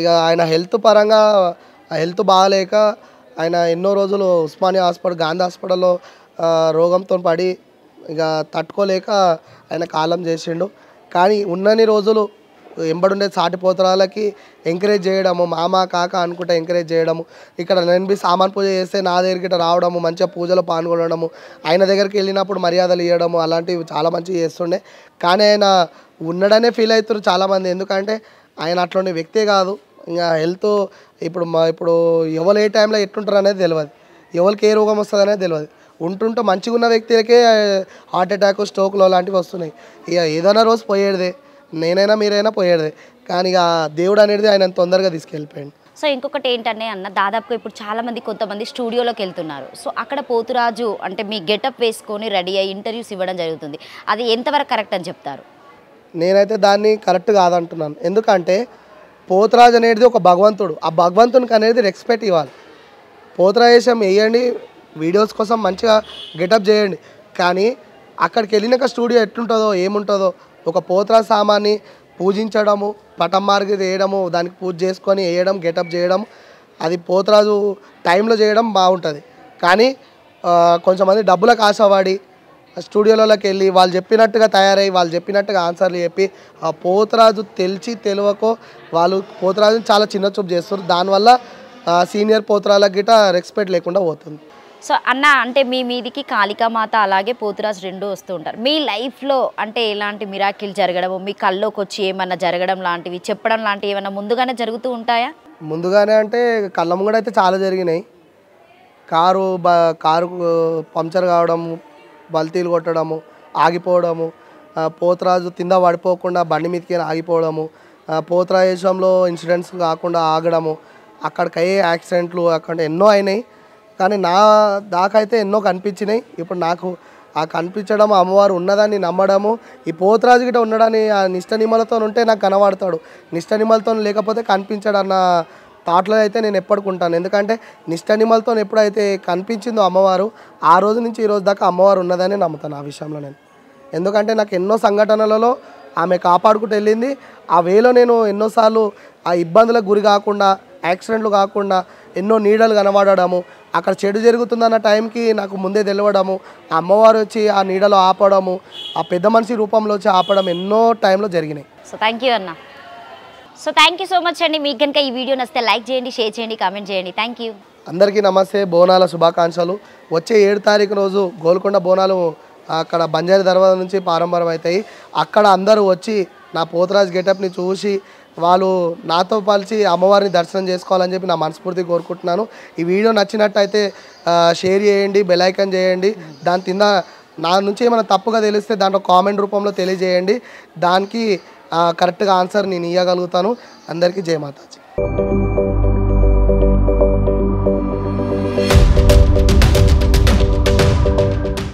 ఇక ఆయన హెల్త్ పరంగా హెల్త్ బాగాలేక ఆయన ఎన్నో రోజులు ఉస్మానియా హాస్పిటల్ గాంధీ హాస్పిటల్లో రోగంతో పడి ఇక తట్టుకోలేక ఆయన కాలం చేసిండు. కానీ ఉన్నన్ని రోజులు ఎంబడుండే సాటి పోతరాలకి ఎంకరేజ్ చేయడము, మామ కాక అనుకుంటే ఎంకరేజ్ చేయడము, ఇక్కడ నేను సామాన్ పూజ చేస్తే నా దగ్గరికి రావడము, మంచిగా పూజలో పాల్గొనడము, ఆయన దగ్గరికి వెళ్ళినప్పుడు మర్యాదలు ఇవ్వడము అలాంటివి చాలా మంచిగా చేస్తుండే. కానీ ఆయన ఉన్నాడనే ఫీల్ అవుతారు చాలామంది, ఎందుకంటే ఆయన అట్లాంటి వ్యక్తే కాదు. ఇంకా హెల్త్ ఇప్పుడు ఎవరు ఏ టైంలో ఎట్టుంటారు అనేది తెలియదు, ఎవరికి ఏ రోగం వస్తుంది అనేది తెలియదు. ఉంటుంటే మంచిగా ఉన్న వ్యక్తులకే హార్ట్ అటాక్ స్ట్రోక్లు అలాంటివి వస్తున్నాయి. ఇక ఏదైనా రోజు పోయేదే, నేనైనా మీరైనా పోయేదే, కానీ ఇక దేవుడు అనేది ఆయన తొందరగా తీసుకెళ్ళిపోయాడు. సో ఇంకొకటి ఏంటనే అన్న, దాదాపుగా ఇప్పుడు చాలామంది కొంతమంది స్టూడియోలోకి వెళ్తున్నారు. సో అక్కడ పోతురాజు అంటే మీ గెటప్ వేసుకొని రెడీ అయ్యి ఇంటర్వ్యూస్ ఇవ్వడం జరుగుతుంది, అది ఎంతవరకు కరెక్ట్ అని చెప్తారు? నేనైతే దాన్ని కరెక్ట్ కాదంటున్నాను. ఎందుకంటే పోతురాజు అనేది ఒక భగవంతుడు, ఆ భగవంతునికి అనేది రెస్పెక్ట్ ఇవ్వాలి. పోతురాజేశం వేయండి, వీడియోస్ కోసం మంచిగా గెటప్ చేయండి, కానీ అక్కడికి వెళ్ళినాక స్టూడియో ఎట్లుంటుందో ఏముంటుందో, ఒక పోతురాజు సామాన్ని పూజించడము, పటం మార్గి వేయడము, దానికి పూజ చేసుకొని వేయడం, గెటప్ చేయడం, అది పోతురాజు టైంలో చేయడం బాగుంటుంది. కానీ కొంచెంమంది డబ్బులకు ఆశపడి స్టూడియోలోకి వెళ్ళి వాళ్ళు చెప్పినట్టుగా తయారై వాళ్ళు చెప్పినట్టుగా ఆన్సర్లు చెప్పి ఆ పోతరాజు తెలియకో వాళ్ళు పోతరాజుని చాలా చిన్న చూపు చేస్తారు. దానివల్ల సీనియర్ పోతరాలకు గిట్ట రెస్పెక్ట్ లేకుండా పోతుంది. సో అన్న అంటే మీ మీదికి కాళికామాత అలాగే పోతురాజు రెండు వస్తూ ఉంటారు. మీ లైఫ్లో అంటే ఎలాంటి మిరాకిల్ జరగడము, మీ కల్లోకి వచ్చి ఏమన్నా జరగడం లాంటివి చెప్పడం లాంటివి ఏమన్నా ముందుగానే జరుగుతూ ఉంటాయా? ముందుగానే అంటే కళ్ళ ముంగడ అయితే చాలా జరిగినాయి. కారు పంక్చర్ కావడము, బల్తీలు కొట్టడము, ఆగిపోవడము, పోతరాజు కింద పడిపోకుండా బండి మీదకి ఆగిపోవడము, పోతరాజంలో ఇన్సిడెంట్స్ కాకుండా ఆగడము, అక్కడికయ్యే యాక్సిడెంట్లు అక్కడ ఎన్నో అయినాయి. కానీ నా దాకైతే ఎన్నో కనిపించినాయి. ఇప్పుడు నాకు ఆ కనిపించడం, అమ్మవారు ఉన్నదాన్ని నమ్మడము, ఈ పోతరాజు గిట్ట ఉండడాన్ని ఆ నిష్ట నిమ్మలతో ఉంటే నాకు కనబడతాడు, నిష్ట నిమ్మలతో లేకపోతే కనిపించాడు అన్న థాట్లో అయితే నేను ఎప్పటికుంటాను. ఎందుకంటే నిష్ట నిమ్మలతో ఎప్పుడైతే కనిపించిందో అమ్మవారు, ఆ రోజు నుంచి ఈ రోజు దాకా అమ్మవారు ఉన్నదని నమ్ముతాను ఆ విషయంలో నేను. ఎందుకంటే నాకు ఎన్నో సంఘటనలలో ఆమె కాపాడుకుంటూ వెళ్ళింది. ఆ వేలో నేను ఎన్నోసార్లు ఆ ఇబ్బందులకు గురి కాకుండా, యాక్సిడెంట్లు కాకుండా ఎన్నో నీడలు కనబడము, అక్కడ చెడు జరుగుతుందన్న టైంకి నాకు ముందే తెలియడము, ఆ అమ్మవారు వచ్చి ఆ నీడలో ఆపడము, ఆ పెద్ద మనిషి రూపంలో వచ్చి ఆపడం ఎన్నో టైంలో జరిగినాయి. సో థ్యాంక్ యూ అన్న. So thank you so much అండి. మీకు కనుక ఈ వీడియో నచ్చితే లైక్ చేయండి, షేర్ చేయండి, కామెంట్ చేయండి. Thank you. అందరికీ నమస్తే, బోనాల శుభాకాంక్షలు. వచ్చే 7 తారీఖు రోజు గోల్కొండ బోనాలు అక్కడ బంజారీ దర్వాజా నుంచి ప్రారంభం అవుతాయి. అక్కడ అందరూ వచ్చి నా పోతరాజు గెటప్ని చూసి వాళ్ళు నాతో కలిసి అమ్మవారిని దర్శనం చేసుకోవాలని చెప్పి నా మనస్ఫూర్తిగా కోరుకుంటున్నాను. ఈ వీడియో నచ్చినట్టయితే షేర్ చేయండి, బెల్ ఐకాన్ చేయండి. దాని కింద నా నుంచి ఏమైనా తప్పుగా తెలిస్తే దాంట్లో కామెంట్ రూపంలో తెలియజేయండి. దానికి కరెక్ట్గా ఆన్సర్ నేను ఇవ్వగలుగుతాను. అందరికీ జై మాతాజీ.